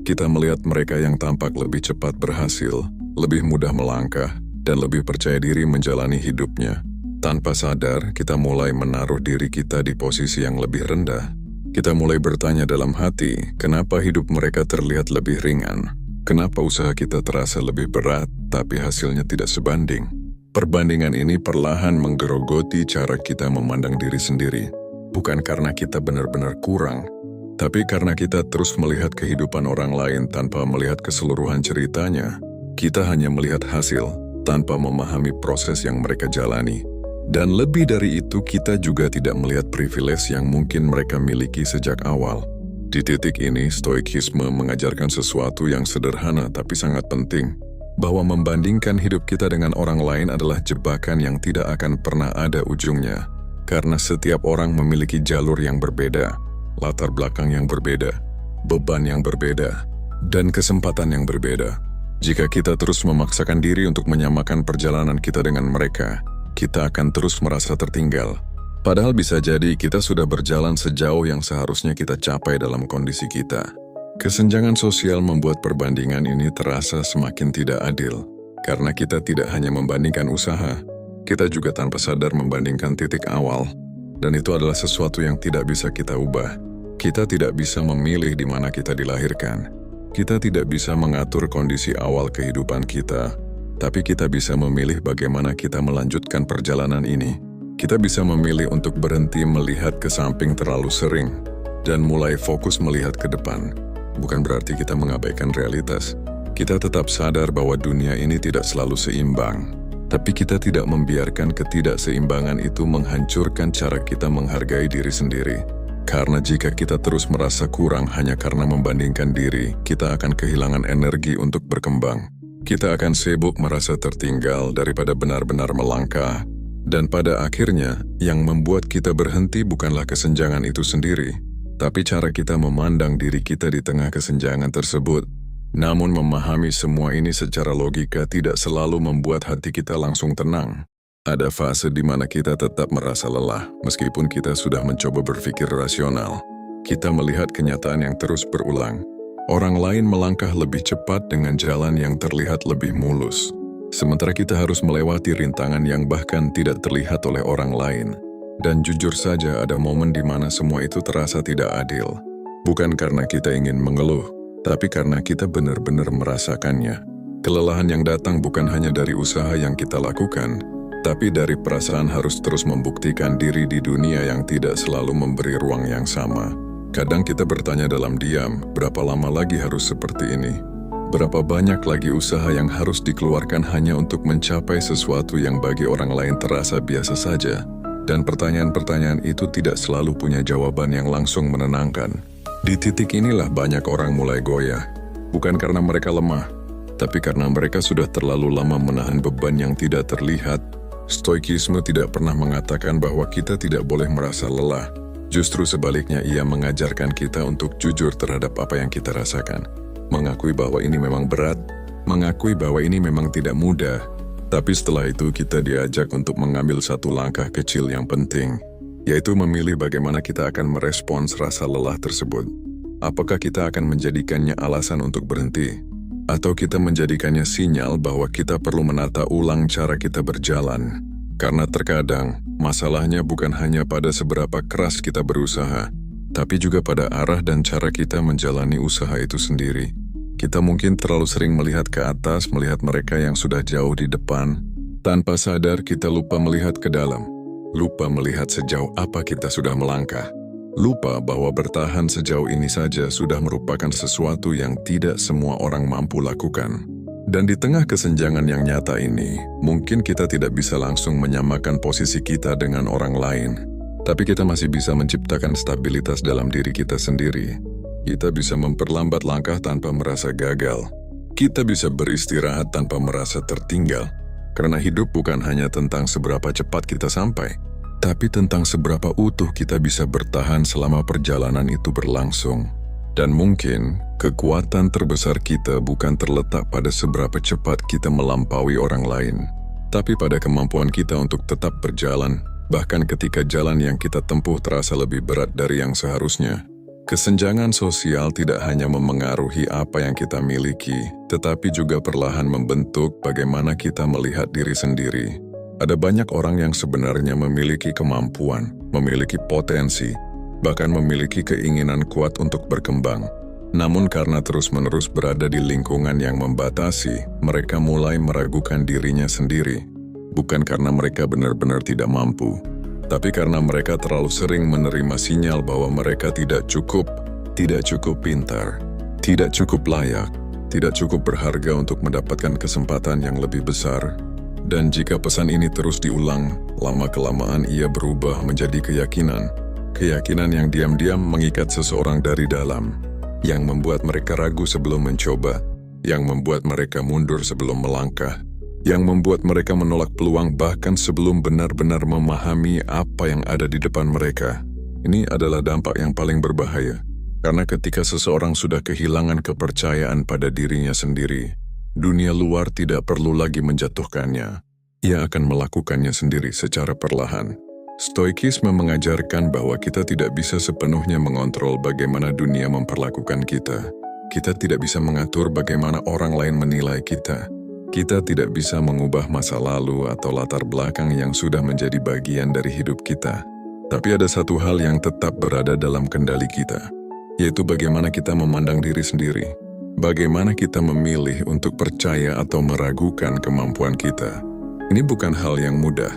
Kita melihat mereka yang tampak lebih cepat berhasil, lebih mudah melangkah, dan lebih percaya diri menjalani hidupnya. Tanpa sadar, kita mulai menaruh diri kita di posisi yang lebih rendah. Kita mulai bertanya dalam hati, kenapa hidup mereka terlihat lebih ringan? Kenapa usaha kita terasa lebih berat, tapi hasilnya tidak sebanding? Perbandingan ini perlahan menggerogoti cara kita memandang diri sendiri. Bukan karena kita benar-benar kurang, tapi karena kita terus melihat kehidupan orang lain tanpa melihat keseluruhan ceritanya. Kita hanya melihat hasil, tanpa memahami proses yang mereka jalani. Dan lebih dari itu, kita juga tidak melihat privilege yang mungkin mereka miliki sejak awal. Di titik ini, stoikisme mengajarkan sesuatu yang sederhana tapi sangat penting, bahwa membandingkan hidup kita dengan orang lain adalah jebakan yang tidak akan pernah ada ujungnya. Karena setiap orang memiliki jalur yang berbeda, latar belakang yang berbeda, beban yang berbeda, dan kesempatan yang berbeda. Jika kita terus memaksakan diri untuk menyamakan perjalanan kita dengan mereka, kita akan terus merasa tertinggal. Padahal bisa jadi kita sudah berjalan sejauh yang seharusnya kita capai dalam kondisi kita. Kesenjangan sosial membuat perbandingan ini terasa semakin tidak adil, karena kita tidak hanya membandingkan usaha, kita juga tanpa sadar membandingkan titik awal, dan itu adalah sesuatu yang tidak bisa kita ubah. Kita tidak bisa memilih di mana kita dilahirkan. Kita tidak bisa mengatur kondisi awal kehidupan kita, tapi kita bisa memilih bagaimana kita melanjutkan perjalanan ini. Kita bisa memilih untuk berhenti melihat ke samping terlalu sering, dan mulai fokus melihat ke depan. Bukan berarti kita mengabaikan realitas. Kita tetap sadar bahwa dunia ini tidak selalu seimbang. Tapi kita tidak membiarkan ketidakseimbangan itu menghancurkan cara kita menghargai diri sendiri. Karena jika kita terus merasa kurang hanya karena membandingkan diri, kita akan kehilangan energi untuk berkembang. Kita akan sibuk merasa tertinggal daripada benar-benar melangkah. Dan pada akhirnya, yang membuat kita berhenti bukanlah kesenjangan itu sendiri, tapi cara kita memandang diri kita di tengah kesenjangan tersebut. Namun memahami semua ini secara logika tidak selalu membuat hati kita langsung tenang. Ada fase di mana kita tetap merasa lelah, meskipun kita sudah mencoba berpikir rasional. Kita melihat kenyataan yang terus berulang. Orang lain melangkah lebih cepat dengan jalan yang terlihat lebih mulus. Sementara kita harus melewati rintangan yang bahkan tidak terlihat oleh orang lain. Dan jujur saja ada momen di mana semua itu terasa tidak adil. Bukan karena kita ingin mengeluh, tapi karena kita benar-benar merasakannya. Kelelahan yang datang bukan hanya dari usaha yang kita lakukan, tapi dari perasaan harus terus membuktikan diri di dunia yang tidak selalu memberi ruang yang sama. Kadang kita bertanya dalam diam, berapa lama lagi harus seperti ini? Berapa banyak lagi usaha yang harus dikeluarkan hanya untuk mencapai sesuatu yang bagi orang lain terasa biasa saja? Dan pertanyaan-pertanyaan itu tidak selalu punya jawaban yang langsung menenangkan. Di titik inilah banyak orang mulai goyah. Bukan karena mereka lemah, tapi karena mereka sudah terlalu lama menahan beban yang tidak terlihat. Stoikisme tidak pernah mengatakan bahwa kita tidak boleh merasa lelah. Justru sebaliknya ia mengajarkan kita untuk jujur terhadap apa yang kita rasakan. Mengakui bahwa ini memang berat, mengakui bahwa ini memang tidak mudah. Tapi setelah itu kita diajak untuk mengambil satu langkah kecil yang penting, yaitu memilih bagaimana kita akan merespons rasa lelah tersebut. Apakah kita akan menjadikannya alasan untuk berhenti? Atau kita menjadikannya sinyal bahwa kita perlu menata ulang cara kita berjalan? Karena terkadang, masalahnya bukan hanya pada seberapa keras kita berusaha, tapi juga pada arah dan cara kita menjalani usaha itu sendiri. Kita mungkin terlalu sering melihat ke atas, melihat mereka yang sudah jauh di depan. Tanpa sadar kita lupa melihat ke dalam. Lupa melihat sejauh apa kita sudah melangkah. Lupa bahwa bertahan sejauh ini saja sudah merupakan sesuatu yang tidak semua orang mampu lakukan. Dan di tengah kesenjangan yang nyata ini, mungkin kita tidak bisa langsung menyamakan posisi kita dengan orang lain. Tapi kita masih bisa menciptakan stabilitas dalam diri kita sendiri. Kita bisa memperlambat langkah tanpa merasa gagal. Kita bisa beristirahat tanpa merasa tertinggal. Karena hidup bukan hanya tentang seberapa cepat kita sampai, tapi tentang seberapa utuh kita bisa bertahan selama perjalanan itu berlangsung. Dan mungkin, kekuatan terbesar kita bukan terletak pada seberapa cepat kita melampaui orang lain, tapi pada kemampuan kita untuk tetap berjalan, bahkan ketika jalan yang kita tempuh terasa lebih berat dari yang seharusnya. Kesenjangan sosial tidak hanya memengaruhi apa yang kita miliki, tetapi juga perlahan membentuk bagaimana kita melihat diri sendiri. Ada banyak orang yang sebenarnya memiliki kemampuan, memiliki potensi, bahkan memiliki keinginan kuat untuk berkembang. Namun karena terus-menerus berada di lingkungan yang membatasi, mereka mulai meragukan dirinya sendiri. Bukan karena mereka benar-benar tidak mampu, tapi karena mereka terlalu sering menerima sinyal bahwa mereka tidak cukup pintar, tidak cukup layak, tidak cukup berharga untuk mendapatkan kesempatan yang lebih besar. Dan jika pesan ini terus diulang, lama-kelamaan ia berubah menjadi keyakinan. Keyakinan yang diam-diam mengikat seseorang dari dalam, yang membuat mereka ragu sebelum mencoba, yang membuat mereka mundur sebelum melangkah, yang membuat mereka menolak peluang bahkan sebelum benar-benar memahami apa yang ada di depan mereka. Ini adalah dampak yang paling berbahaya, karena ketika seseorang sudah kehilangan kepercayaan pada dirinya sendiri, dunia luar tidak perlu lagi menjatuhkannya. Ia akan melakukannya sendiri secara perlahan. Stoikisme mengajarkan bahwa kita tidak bisa sepenuhnya mengontrol bagaimana dunia memperlakukan kita. Kita tidak bisa mengatur bagaimana orang lain menilai kita. Kita tidak bisa mengubah masa lalu atau latar belakang yang sudah menjadi bagian dari hidup kita. Tapi ada satu hal yang tetap berada dalam kendali kita, yaitu bagaimana kita memandang diri sendiri. Bagaimana kita memilih untuk percaya atau meragukan kemampuan kita. Ini bukan hal yang mudah,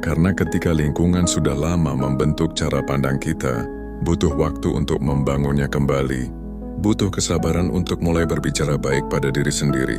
karena ketika lingkungan sudah lama membentuk cara pandang kita, butuh waktu untuk membangunnya kembali. Butuh kesabaran untuk mulai berbicara baik pada diri sendiri.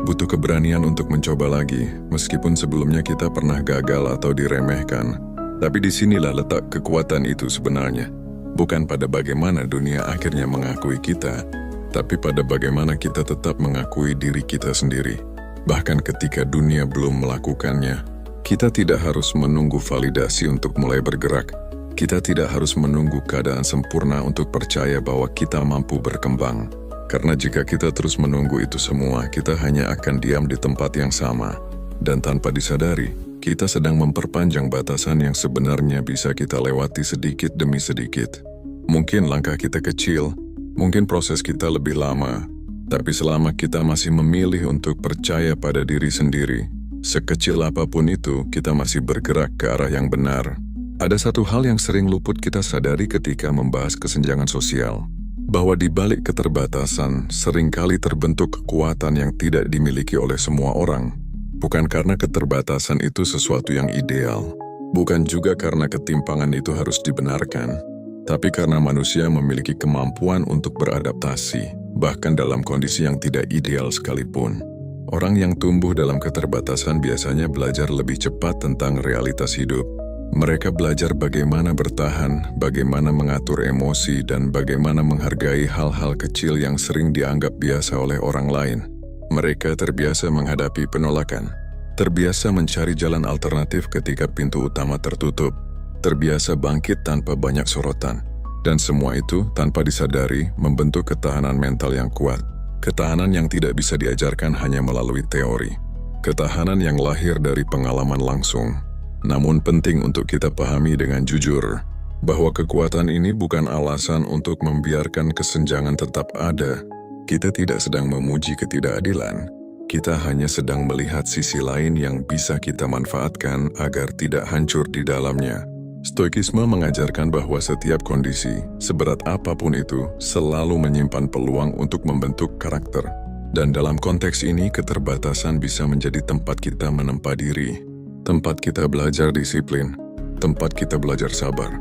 Butuh keberanian untuk mencoba lagi, meskipun sebelumnya kita pernah gagal atau diremehkan. Tapi disinilah letak kekuatan itu sebenarnya. Bukan pada bagaimana dunia akhirnya mengakui kita, tapi pada bagaimana kita tetap mengakui diri kita sendiri. Bahkan ketika dunia belum melakukannya, kita tidak harus menunggu validasi untuk mulai bergerak. Kita tidak harus menunggu keadaan sempurna untuk percaya bahwa kita mampu berkembang. Karena jika kita terus menunggu itu semua, kita hanya akan diam di tempat yang sama. Dan tanpa disadari, kita sedang memperpanjang batasan yang sebenarnya bisa kita lewati sedikit demi sedikit. Mungkin langkah kita kecil, mungkin proses kita lebih lama, tapi selama kita masih memilih untuk percaya pada diri sendiri, sekecil apapun itu, kita masih bergerak ke arah yang benar. Ada satu hal yang sering luput kita sadari ketika membahas kesenjangan sosial, bahwa di balik keterbatasan seringkali terbentuk kekuatan yang tidak dimiliki oleh semua orang. Bukan karena keterbatasan itu sesuatu yang ideal, bukan juga karena ketimpangan itu harus dibenarkan, tapi karena manusia memiliki kemampuan untuk beradaptasi, bahkan dalam kondisi yang tidak ideal sekalipun. Orang yang tumbuh dalam keterbatasan biasanya belajar lebih cepat tentang realitas hidup. Mereka belajar bagaimana bertahan, bagaimana mengatur emosi, dan bagaimana menghargai hal-hal kecil yang sering dianggap biasa oleh orang lain. Mereka terbiasa menghadapi penolakan, terbiasa mencari jalan alternatif ketika pintu utama tertutup, terbiasa bangkit tanpa banyak sorotan, dan semua itu tanpa disadari membentuk ketahanan mental yang kuat. Ketahanan yang tidak bisa diajarkan hanya melalui teori. Ketahanan yang lahir dari pengalaman langsung. Namun penting untuk kita pahami dengan jujur, bahwa kekuatan ini bukan alasan untuk membiarkan kesenjangan tetap ada. Kita tidak sedang memuji ketidakadilan, kita hanya sedang melihat sisi lain yang bisa kita manfaatkan agar tidak hancur di dalamnya. Stoikisme mengajarkan bahwa setiap kondisi, seberat apapun itu, selalu menyimpan peluang untuk membentuk karakter. Dan dalam konteks ini, keterbatasan bisa menjadi tempat kita menempa diri. Tempat kita belajar disiplin, tempat kita belajar sabar,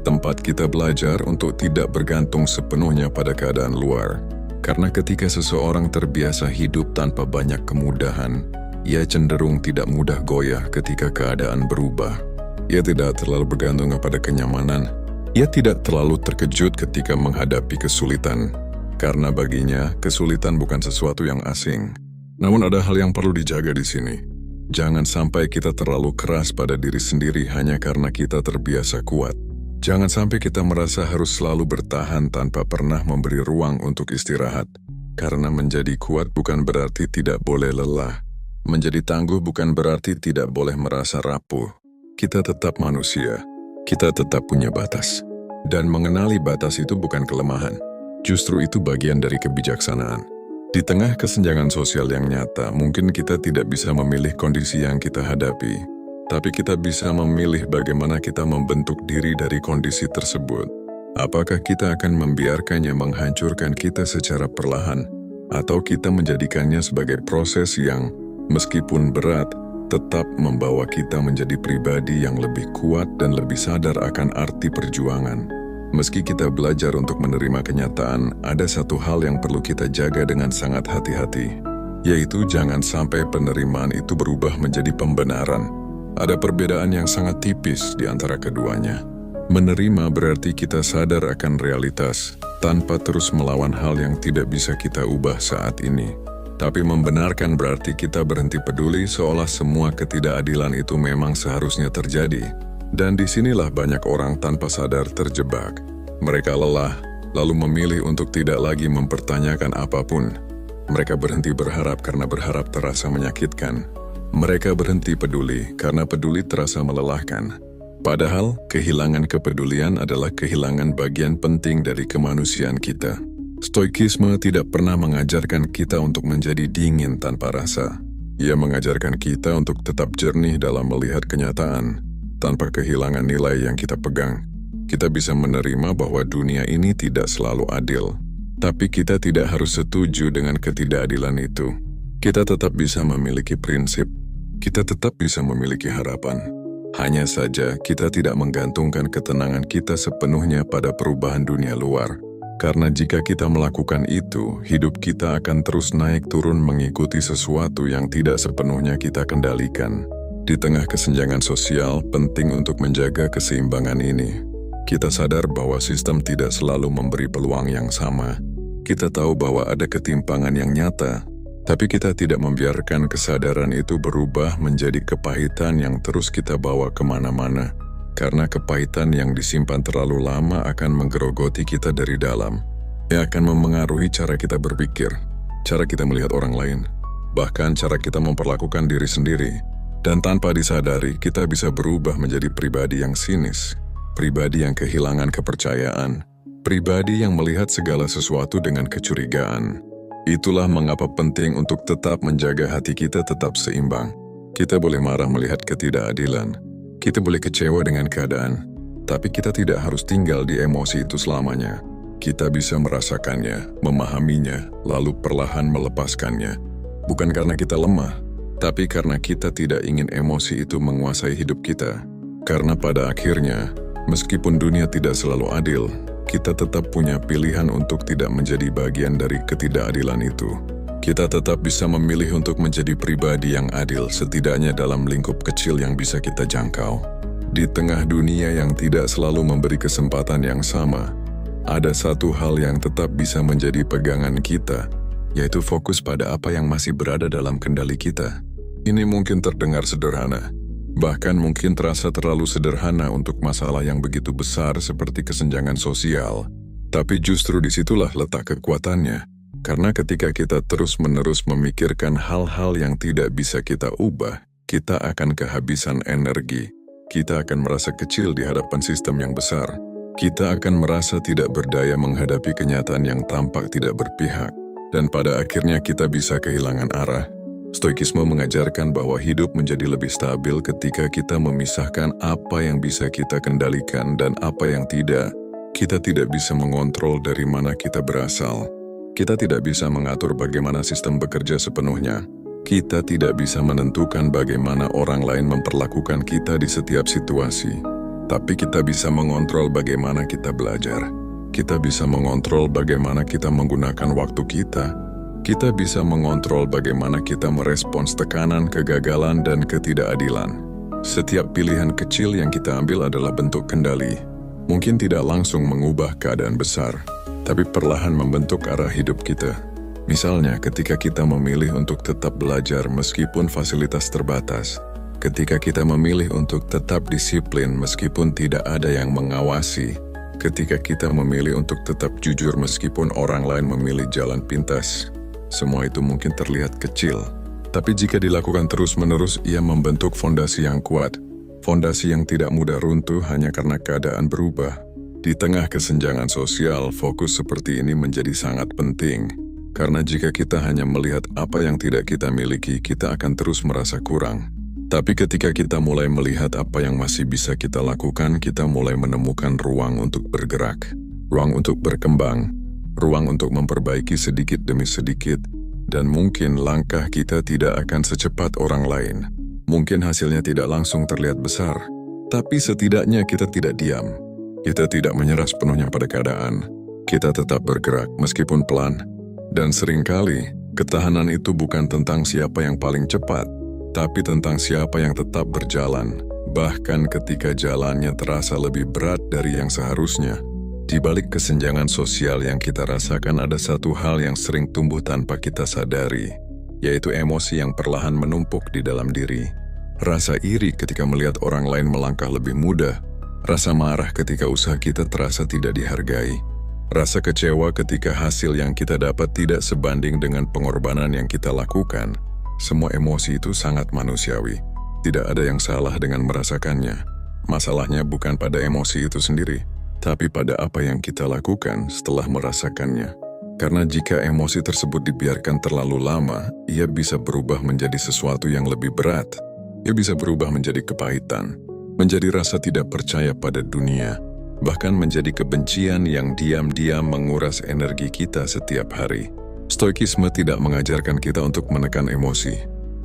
tempat kita belajar untuk tidak bergantung sepenuhnya pada keadaan luar. Karena ketika seseorang terbiasa hidup tanpa banyak kemudahan, ia cenderung tidak mudah goyah ketika keadaan berubah. Ia tidak terlalu bergantung pada kenyamanan. Ia tidak terlalu terkejut ketika menghadapi kesulitan, karena baginya kesulitan bukan sesuatu yang asing. Namun ada hal yang perlu dijaga di sini. Jangan sampai kita terlalu keras pada diri sendiri hanya karena kita terbiasa kuat. Jangan sampai kita merasa harus selalu bertahan tanpa pernah memberi ruang untuk istirahat. Karena menjadi kuat bukan berarti tidak boleh lelah. Menjadi tangguh bukan berarti tidak boleh merasa rapuh. Kita tetap manusia. Kita tetap punya batas. Dan mengenali batas itu bukan kelemahan. Justru itu bagian dari kebijaksanaan. Di tengah kesenjangan sosial yang nyata, mungkin kita tidak bisa memilih kondisi yang kita hadapi, tapi kita bisa memilih bagaimana kita membentuk diri dari kondisi tersebut. Apakah kita akan membiarkannya menghancurkan kita secara perlahan, atau kita menjadikannya sebagai proses yang, meskipun berat, tetap membawa kita menjadi pribadi yang lebih kuat dan lebih sadar akan arti perjuangan. Meski kita belajar untuk menerima kenyataan, ada satu hal yang perlu kita jaga dengan sangat hati-hati, yaitu jangan sampai penerimaan itu berubah menjadi pembenaran. Ada perbedaan yang sangat tipis di antara keduanya. Menerima berarti kita sadar akan realitas, tanpa terus melawan hal yang tidak bisa kita ubah saat ini. Tapi membenarkan berarti kita berhenti peduli seolah semua ketidakadilan itu memang seharusnya terjadi. Dan disinilah banyak orang tanpa sadar terjebak. Mereka lelah, lalu memilih untuk tidak lagi mempertanyakan apapun. Mereka berhenti berharap karena berharap terasa menyakitkan. Mereka berhenti peduli karena peduli terasa melelahkan. Padahal, kehilangan kepedulian adalah kehilangan bagian penting dari kemanusiaan kita. Stoikisme tidak pernah mengajarkan kita untuk menjadi dingin tanpa rasa. Ia mengajarkan kita untuk tetap jernih dalam melihat kenyataan, tanpa kehilangan nilai yang kita pegang. Kita bisa menerima bahwa dunia ini tidak selalu adil, tapi kita tidak harus setuju dengan ketidakadilan itu. Kita tetap bisa memiliki prinsip, kita tetap bisa memiliki harapan. Hanya saja kita tidak menggantungkan ketenangan kita sepenuhnya pada perubahan dunia luar. Karena jika kita melakukan itu, hidup kita akan terus naik turun mengikuti sesuatu yang tidak sepenuhnya kita kendalikan. Di tengah kesenjangan sosial, penting untuk menjaga keseimbangan ini. Kita sadar bahwa sistem tidak selalu memberi peluang yang sama. Kita tahu bahwa ada ketimpangan yang nyata, tapi kita tidak membiarkan kesadaran itu berubah menjadi kepahitan yang terus kita bawa kemana-mana. Karena kepahitan yang disimpan terlalu lama akan menggerogoti kita dari dalam. Ia akan memengaruhi cara kita berpikir, cara kita melihat orang lain, bahkan cara kita memperlakukan diri sendiri. Dan tanpa disadari, kita bisa berubah menjadi pribadi yang sinis, pribadi yang kehilangan kepercayaan, pribadi yang melihat segala sesuatu dengan kecurigaan. Itulah mengapa penting untuk tetap menjaga hati kita tetap seimbang. Kita boleh marah melihat ketidakadilan. Kita boleh kecewa dengan keadaan, tapi kita tidak harus tinggal di emosi itu selamanya. Kita bisa merasakannya, memahaminya, lalu perlahan melepaskannya. Bukan karena kita lemah, tapi karena kita tidak ingin emosi itu menguasai hidup kita. Karena pada akhirnya, meskipun dunia tidak selalu adil, kita tetap punya pilihan untuk tidak menjadi bagian dari ketidakadilan itu. Kita tetap bisa memilih untuk menjadi pribadi yang adil, setidaknya dalam lingkup kecil yang bisa kita jangkau. Di tengah dunia yang tidak selalu memberi kesempatan yang sama, ada satu hal yang tetap bisa menjadi pegangan kita, yaitu fokus pada apa yang masih berada dalam kendali kita. Ini mungkin terdengar sederhana, bahkan mungkin terasa terlalu sederhana untuk masalah yang begitu besar seperti kesenjangan sosial. Tapi justru disitulah letak kekuatannya. Karena ketika kita terus-menerus memikirkan hal-hal yang tidak bisa kita ubah, kita akan kehabisan energi. Kita akan merasa kecil di hadapan sistem yang besar. Kita akan merasa tidak berdaya menghadapi kenyataan yang tampak tidak berpihak. Dan pada akhirnya kita bisa kehilangan arah. Stoikisme mengajarkan bahwa hidup menjadi lebih stabil ketika kita memisahkan apa yang bisa kita kendalikan dan apa yang tidak. Kita tidak bisa mengontrol dari mana kita berasal. Kita tidak bisa mengatur bagaimana sistem bekerja sepenuhnya. Kita tidak bisa menentukan bagaimana orang lain memperlakukan kita di setiap situasi. Tapi kita bisa mengontrol bagaimana kita belajar. Kita bisa mengontrol bagaimana kita menggunakan waktu kita. Kita bisa mengontrol bagaimana kita merespons tekanan, kegagalan, dan ketidakadilan. Setiap pilihan kecil yang kita ambil adalah bentuk kendali. Mungkin tidak langsung mengubah keadaan besar, tapi perlahan membentuk arah hidup kita. Misalnya, ketika kita memilih untuk tetap belajar meskipun fasilitas terbatas, ketika kita memilih untuk tetap disiplin meskipun tidak ada yang mengawasi, ketika kita memilih untuk tetap jujur meskipun orang lain memilih jalan pintas, semua itu mungkin terlihat kecil. Tapi jika dilakukan terus-menerus, ia membentuk fondasi yang kuat, fondasi yang tidak mudah runtuh hanya karena keadaan berubah. Di tengah kesenjangan sosial, fokus seperti ini menjadi sangat penting. Karena jika kita hanya melihat apa yang tidak kita miliki, kita akan terus merasa kurang. Tapi ketika kita mulai melihat apa yang masih bisa kita lakukan, kita mulai menemukan ruang untuk bergerak, ruang untuk berkembang, ruang untuk memperbaiki sedikit demi sedikit, dan mungkin langkah kita tidak akan secepat orang lain. Mungkin hasilnya tidak langsung terlihat besar, tapi setidaknya kita tidak diam. Kita tidak menyerah sepenuhnya pada keadaan. Kita tetap bergerak meskipun pelan. Dan seringkali, ketahanan itu bukan tentang siapa yang paling cepat, tapi tentang siapa yang tetap berjalan. Bahkan ketika jalannya terasa lebih berat dari yang seharusnya. Di balik kesenjangan sosial yang kita rasakan ada satu hal yang sering tumbuh tanpa kita sadari, yaitu emosi yang perlahan menumpuk di dalam diri. Rasa iri ketika melihat orang lain melangkah lebih mudah. Rasa marah ketika usaha kita terasa tidak dihargai. Rasa kecewa ketika hasil yang kita dapat tidak sebanding dengan pengorbanan yang kita lakukan. Semua emosi itu sangat manusiawi. Tidak ada yang salah dengan merasakannya. Masalahnya bukan pada emosi itu sendiri, tapi pada apa yang kita lakukan setelah merasakannya. Karena jika emosi tersebut dibiarkan terlalu lama, ia bisa berubah menjadi sesuatu yang lebih berat. Ia bisa berubah menjadi kepahitan, menjadi rasa tidak percaya pada dunia, bahkan menjadi kebencian yang diam-diam menguras energi kita setiap hari. Stoikisme tidak mengajarkan kita untuk menekan emosi,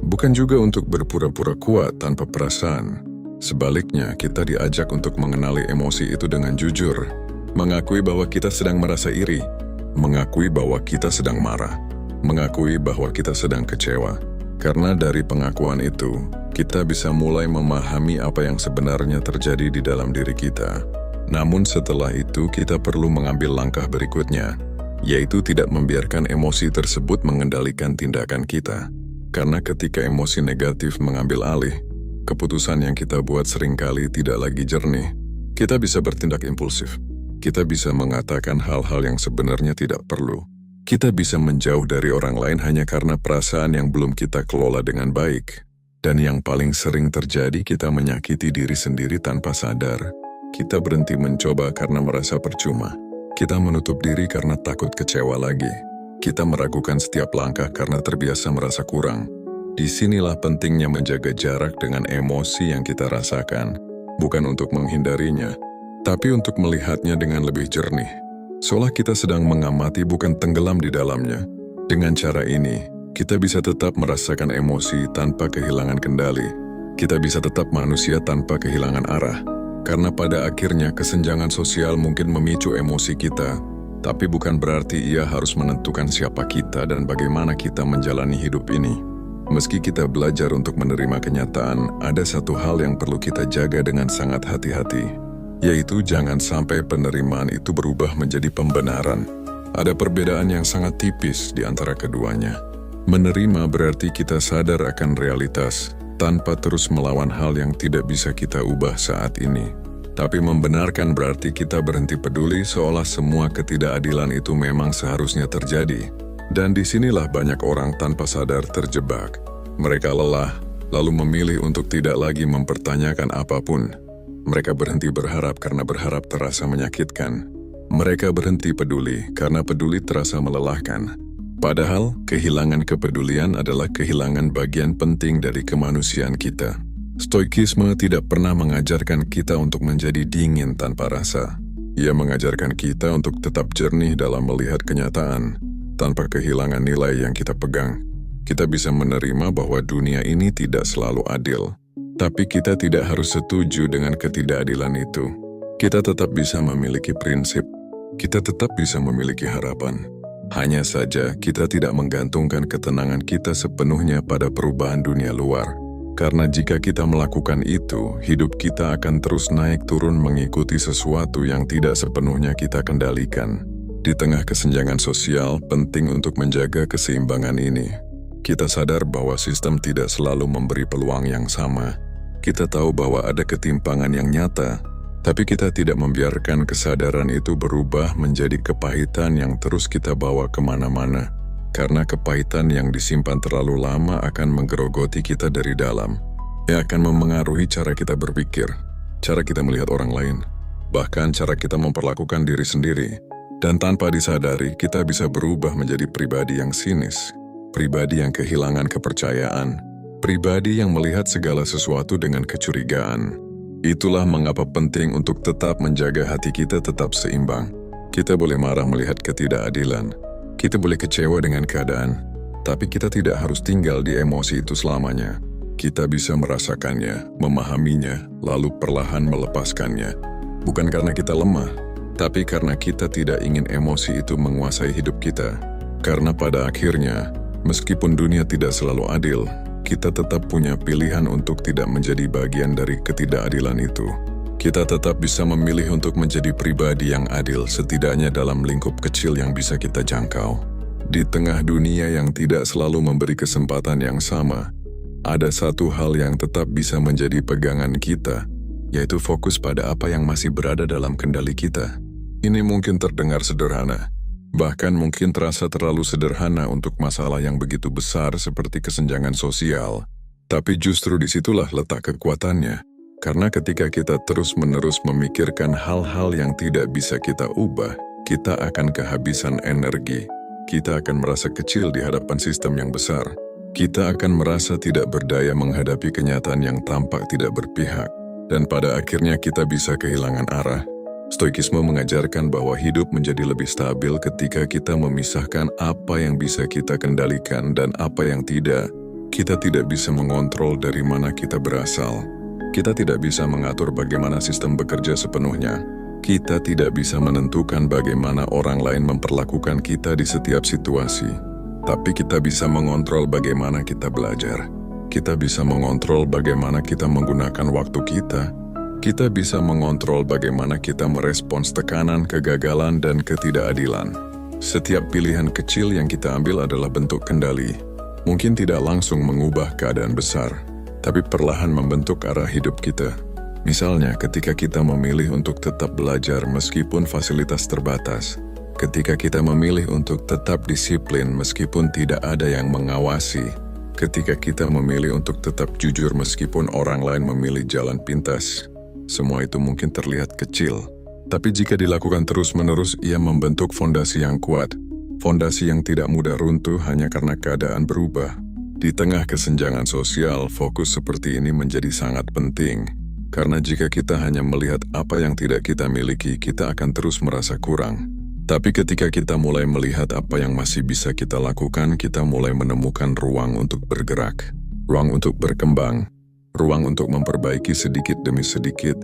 bukan juga untuk berpura-pura kuat tanpa perasaan. Sebaliknya, kita diajak untuk mengenali emosi itu dengan jujur, mengakui bahwa kita sedang merasa iri, mengakui bahwa kita sedang marah, mengakui bahwa kita sedang kecewa. Karena dari pengakuan itu, kita bisa mulai memahami apa yang sebenarnya terjadi di dalam diri kita. Namun setelah itu kita perlu mengambil langkah berikutnya, yaitu tidak membiarkan emosi tersebut mengendalikan tindakan kita. Karena ketika emosi negatif mengambil alih, keputusan yang kita buat seringkali tidak lagi jernih. Kita bisa bertindak impulsif. Kita bisa mengatakan hal-hal yang sebenarnya tidak perlu. Kita bisa menjauh dari orang lain hanya karena perasaan yang belum kita kelola dengan baik. Dan yang paling sering terjadi, kita menyakiti diri sendiri tanpa sadar. Kita berhenti mencoba karena merasa percuma. Kita menutup diri karena takut kecewa lagi. Kita meragukan setiap langkah karena terbiasa merasa kurang. Disinilah pentingnya menjaga jarak dengan emosi yang kita rasakan. Bukan untuk menghindarinya, tapi untuk melihatnya dengan lebih jernih. Seolah kita sedang mengamati, bukan tenggelam di dalamnya. Dengan cara ini, kita bisa tetap merasakan emosi tanpa kehilangan kendali. Kita bisa tetap manusia tanpa kehilangan arah. Karena pada akhirnya kesenjangan sosial mungkin memicu emosi kita, tapi bukan berarti ia harus menentukan siapa kita dan bagaimana kita menjalani hidup ini. Meski kita belajar untuk menerima kenyataan, ada satu hal yang perlu kita jaga dengan sangat hati-hati, yaitu jangan sampai penerimaan itu berubah menjadi pembenaran. Ada perbedaan yang sangat tipis di antara keduanya. Menerima berarti kita sadar akan realitas, tanpa terus melawan hal yang tidak bisa kita ubah saat ini. Tapi membenarkan berarti kita berhenti peduli seolah semua ketidakadilan itu memang seharusnya terjadi. Dan disinilah banyak orang tanpa sadar terjebak. Mereka lelah, lalu memilih untuk tidak lagi mempertanyakan apapun. Mereka berhenti berharap karena berharap terasa menyakitkan. Mereka berhenti peduli karena peduli terasa melelahkan. Padahal, kehilangan kepedulian adalah kehilangan bagian penting dari kemanusiaan kita. Stoikisme tidak pernah mengajarkan kita untuk menjadi dingin tanpa rasa. Ia mengajarkan kita untuk tetap jernih dalam melihat kenyataan, tanpa kehilangan nilai yang kita pegang. Kita bisa menerima bahwa dunia ini tidak selalu adil, tapi kita tidak harus setuju dengan ketidakadilan itu. Kita tetap bisa memiliki prinsip, kita tetap bisa memiliki harapan. Hanya saja kita tidak menggantungkan ketenangan kita sepenuhnya pada perubahan dunia luar. Karena jika kita melakukan itu, hidup kita akan terus naik turun mengikuti sesuatu yang tidak sepenuhnya kita kendalikan. Di tengah kesenjangan sosial, penting untuk menjaga keseimbangan ini. Kita sadar bahwa sistem tidak selalu memberi peluang yang sama. Kita tahu bahwa ada ketimpangan yang nyata, tapi kita tidak membiarkan kesadaran itu berubah menjadi kepahitan yang terus kita bawa kemana-mana. Karena kepahitan yang disimpan terlalu lama akan menggerogoti kita dari dalam. Ia akan memengaruhi cara kita berpikir, cara kita melihat orang lain, bahkan cara kita memperlakukan diri sendiri. Dan tanpa disadari, kita bisa berubah menjadi pribadi yang sinis, pribadi yang kehilangan kepercayaan, pribadi yang melihat segala sesuatu dengan kecurigaan. Itulah mengapa penting untuk tetap menjaga hati kita tetap seimbang. Kita boleh marah melihat ketidakadilan, kita boleh kecewa dengan keadaan, tapi kita tidak harus tinggal di emosi itu selamanya. Kita bisa merasakannya, memahaminya, lalu perlahan melepaskannya. Bukan karena kita lemah, tapi karena kita tidak ingin emosi itu menguasai hidup kita. Karena pada akhirnya, meskipun dunia tidak selalu adil, kita tetap punya pilihan untuk tidak menjadi bagian dari ketidakadilan itu. Kita tetap bisa memilih untuk menjadi pribadi yang adil, setidaknya dalam lingkup kecil yang bisa kita jangkau. Di tengah dunia yang tidak selalu memberi kesempatan yang sama, ada satu hal yang tetap bisa menjadi pegangan kita, yaitu fokus pada apa yang masih berada dalam kendali kita. Ini mungkin terdengar sederhana, bahkan mungkin terasa terlalu sederhana untuk masalah yang begitu besar seperti kesenjangan sosial. Tapi justru disitulah letak kekuatannya. Karena ketika kita terus-menerus memikirkan hal-hal yang tidak bisa kita ubah, kita akan kehabisan energi. kita akan merasa kecil di hadapan sistem yang besar. Kita akan merasa tidak berdaya menghadapi kenyataan yang tampak tidak berpihak. Dan pada akhirnya kita bisa kehilangan arah. Stoikisme mengajarkan bahwa hidup menjadi lebih stabil ketika kita memisahkan apa yang bisa kita kendalikan dan apa yang tidak. Kita tidak bisa mengontrol dari mana kita berasal. Kita tidak bisa mengatur bagaimana sistem bekerja sepenuhnya. Kita tidak bisa menentukan bagaimana orang lain memperlakukan kita di setiap situasi. Tapi kita bisa mengontrol bagaimana kita belajar. Kita bisa mengontrol bagaimana kita menggunakan waktu kita. Kita bisa mengontrol bagaimana kita merespons tekanan, kegagalan, dan ketidakadilan. Setiap pilihan kecil yang kita ambil adalah bentuk kendali. Mungkin tidak langsung mengubah keadaan besar, tapi perlahan membentuk arah hidup kita. Misalnya, ketika kita memilih untuk tetap belajar meskipun fasilitas terbatas. Ketika kita memilih untuk tetap disiplin meskipun tidak ada yang mengawasi. Ketika kita memilih untuk tetap jujur meskipun orang lain memilih jalan pintas. Semua itu mungkin terlihat kecil, tapi jika dilakukan terus-menerus, ia membentuk fondasi yang kuat. Fondasi yang tidak mudah runtuh hanya karena keadaan berubah. Di tengah kesenjangan sosial, fokus seperti ini menjadi sangat penting. Karena jika kita hanya melihat apa yang tidak kita miliki, kita akan terus merasa kurang. Tapi ketika kita mulai melihat apa yang masih bisa kita lakukan, kita mulai menemukan ruang untuk bergerak, ruang untuk berkembang, ruang untuk memperbaiki sedikit demi sedikit,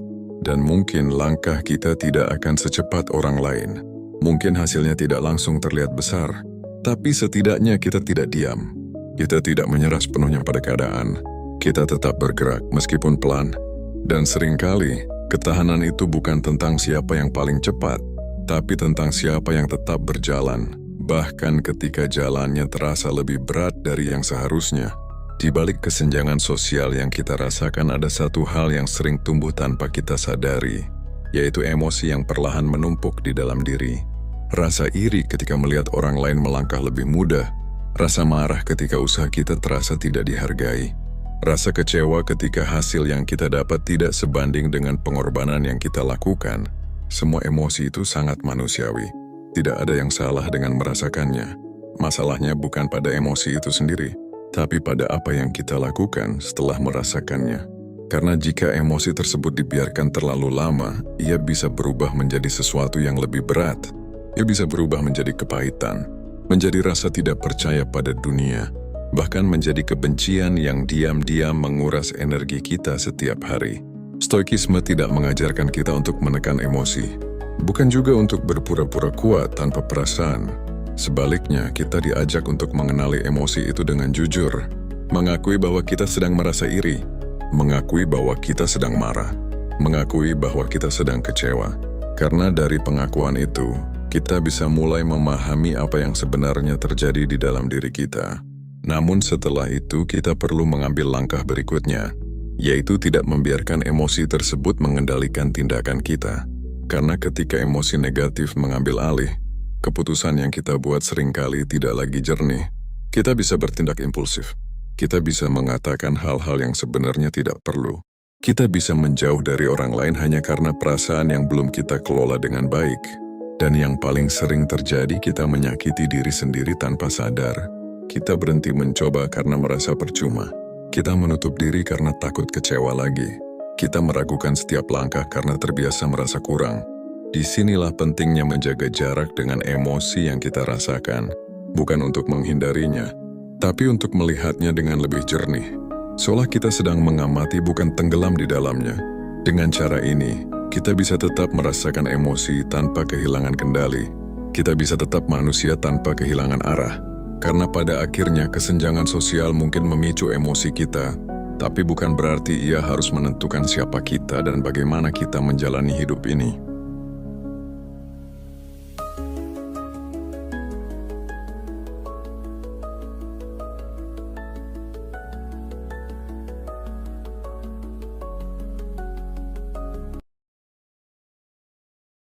dan mungkin langkah kita tidak akan secepat orang lain. Mungkin hasilnya tidak langsung terlihat besar, tapi setidaknya kita tidak diam. Kita tidak menyerah sepenuhnya pada keadaan. Kita tetap bergerak meskipun pelan. Dan seringkali, ketahanan itu bukan tentang siapa yang paling cepat, tapi tentang siapa yang tetap berjalan, bahkan ketika jalannya terasa lebih berat dari yang seharusnya. Di balik kesenjangan sosial yang kita rasakan ada satu hal yang sering tumbuh tanpa kita sadari, yaitu emosi yang perlahan menumpuk di dalam diri. Rasa iri ketika melihat orang lain melangkah lebih mudah, rasa marah ketika usaha kita terasa tidak dihargai, rasa kecewa ketika hasil yang kita dapat tidak sebanding dengan pengorbanan yang kita lakukan. Semua emosi itu sangat manusiawi. Tidak ada yang salah dengan merasakannya. Masalahnya bukan pada emosi itu sendiri, tapi pada apa yang kita lakukan setelah merasakannya. Karena jika emosi tersebut dibiarkan terlalu lama, ia bisa berubah menjadi sesuatu yang lebih berat. Ia bisa berubah menjadi kepahitan, menjadi rasa tidak percaya pada dunia, bahkan menjadi kebencian yang diam-diam menguras energi kita setiap hari. Stoikisme tidak mengajarkan kita untuk menekan emosi, bukan juga untuk berpura-pura kuat tanpa perasaan. Sebaliknya, kita diajak untuk mengenali emosi itu dengan jujur, mengakui bahwa kita sedang merasa iri, mengakui bahwa kita sedang marah, mengakui bahwa kita sedang kecewa. Karena dari pengakuan itu, kita bisa mulai memahami apa yang sebenarnya terjadi di dalam diri kita. Namun setelah itu, kita perlu mengambil langkah berikutnya, yaitu tidak membiarkan emosi tersebut mengendalikan tindakan kita. Karena ketika emosi negatif mengambil alih, keputusan yang kita buat seringkali tidak lagi jernih. Kita bisa bertindak impulsif. Kita bisa mengatakan hal-hal yang sebenarnya tidak perlu. Kita bisa menjauh dari orang lain hanya karena perasaan yang belum kita kelola dengan baik. Dan yang paling sering terjadi, kita menyakiti diri sendiri tanpa sadar. Kita berhenti mencoba karena merasa percuma. Kita menutup diri karena takut kecewa lagi. Kita meragukan setiap langkah karena terbiasa merasa kurang. Disinilah pentingnya menjaga jarak dengan emosi yang kita rasakan. Bukan untuk menghindarinya, tapi untuk melihatnya dengan lebih jernih. Seolah kita sedang mengamati, bukan tenggelam di dalamnya. Dengan cara ini, kita bisa tetap merasakan emosi tanpa kehilangan kendali. Kita bisa tetap manusia tanpa kehilangan arah. Karena pada akhirnya kesenjangan sosial mungkin memicu emosi kita, tapi bukan berarti ia harus menentukan siapa kita dan bagaimana kita menjalani hidup ini.